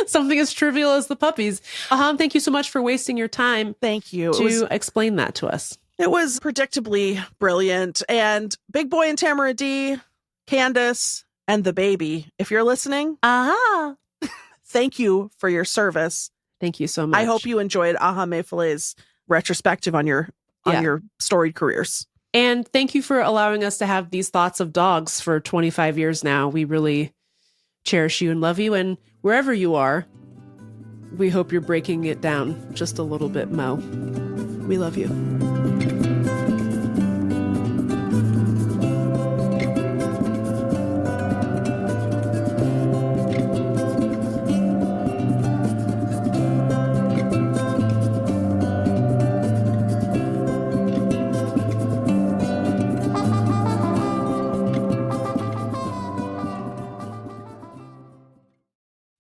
something as trivial as the puppies. Aham, thank you so much for wasting your time. Thank you. To explain that to us. It was predictably brilliant. And Big Boy and Tamara D, Candace, and the baby, if you're listening, thank you for your service. Thank you so much. I hope you enjoyed Ahamefule's retrospective on your storied careers. And thank you for allowing us to have these thoughts of dogs for 25 years now. We really cherish you and love you. And wherever you are, we hope you're breaking it down just a little bit, Mo. We love you.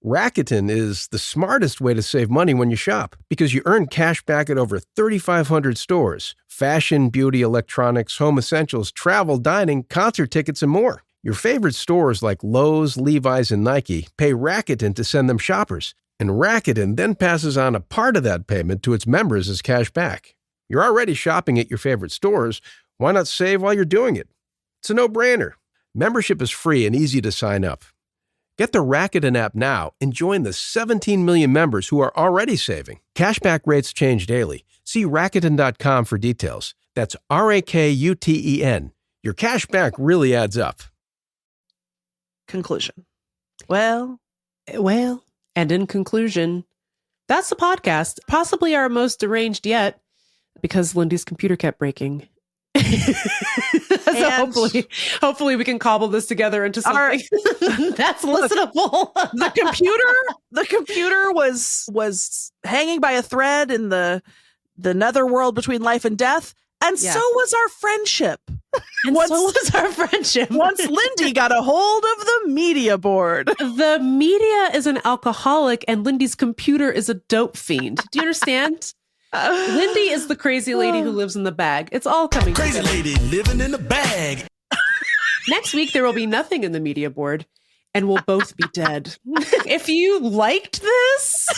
Rakuten is the smartest way to save money when you shop because you earn cash back at over 3,500 stores. Fashion, beauty, electronics, home essentials, travel, dining, concert tickets, and more. Your favorite stores like Lowe's, Levi's, and Nike pay Rakuten to send them shoppers. And Rakuten then passes on a part of that payment to its members as cash back. You're already shopping at your favorite stores. Why not save while you're doing it? It's a no-brainer. Membership is free and easy to sign up. Get the Rakuten app now and join the 17 million members who are already saving. Cashback rates change daily. See Rakuten.com for details. That's Rakuten. Your cash back really adds up. Conclusion. Well, and in conclusion, that's the podcast, possibly our most deranged yet, because Lindy's computer kept breaking. So hopefully we can cobble this together into something that's listenable. The computer was hanging by a thread in the netherworld between life and death, and so was our friendship. Once Lindy got a hold of the media board. The media is an alcoholic, and Lindy's computer is a dope fiend. Do you understand? Lindy is the crazy lady who lives in the bag. It's all coming together. Crazy lady living in the bag. Next week, there will be nothing in the media board, and we'll both be dead. If you liked this,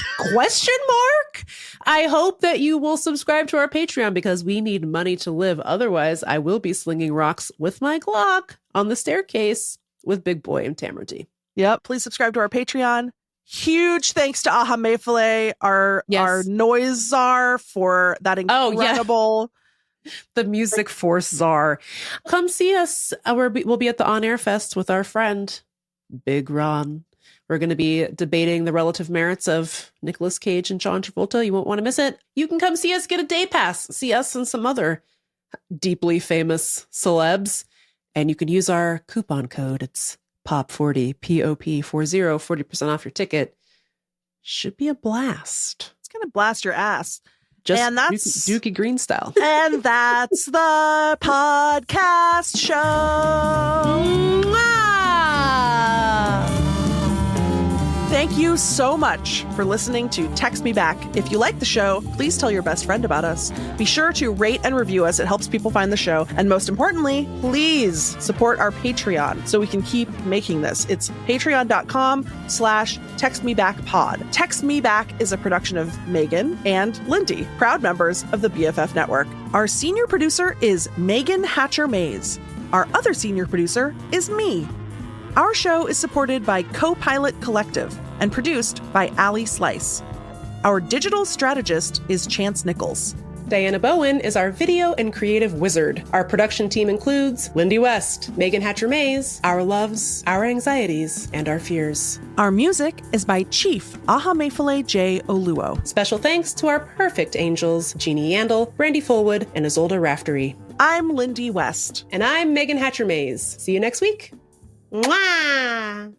I hope that you will subscribe to our Patreon because we need money to live. Otherwise, I will be slinging rocks with my Glock on the staircase with Big Boy and Tamarty. Yep. Please subscribe to our Patreon. Huge thanks to Aha Mayfile, our noise czar, for that incredible... The music force czar. Come see us. We'll be at the On Air Fest with our friend, Big Ron. We're going to be debating the relative merits of Nicolas Cage and John Travolta. You won't want to miss it. You can come see us, get a day pass, see us and some other deeply famous celebs. And you can use our coupon code. It's POP40, POP40, 40% off your ticket. Should be a blast. It's going to blast your ass. And that's Dookie Green style. And that's the podcast show. Thank you so much for listening to Text Me Back. If you like the show, please tell your best friend about us. Be sure to rate and review us. It helps people find the show. And most importantly, please support our Patreon so we can keep making this. It's patreon.com/textmebackpod. Text Me Back is a production of Megan and Lindy, proud members of the BFF Network. Our senior producer is Megan Hatcher-Mays. Our other senior producer is me. Our show is supported by Co-Pilot Collective and produced by Allie Slice. Our digital strategist is Chance Nichols. Diana Bowen is our video and creative wizard. Our production team includes Lindy West, Megan Hatcher-Mays, our loves, our anxieties, and our fears. Our music is by Chief Aha Mayfile J. Oluo. Special thanks to our perfect angels, Jeannie Yandel, Brandy Fullwood, and Isolde Raftery. I'm Lindy West. And I'm Megan Hatcher-Mays. See you next week. Mwah!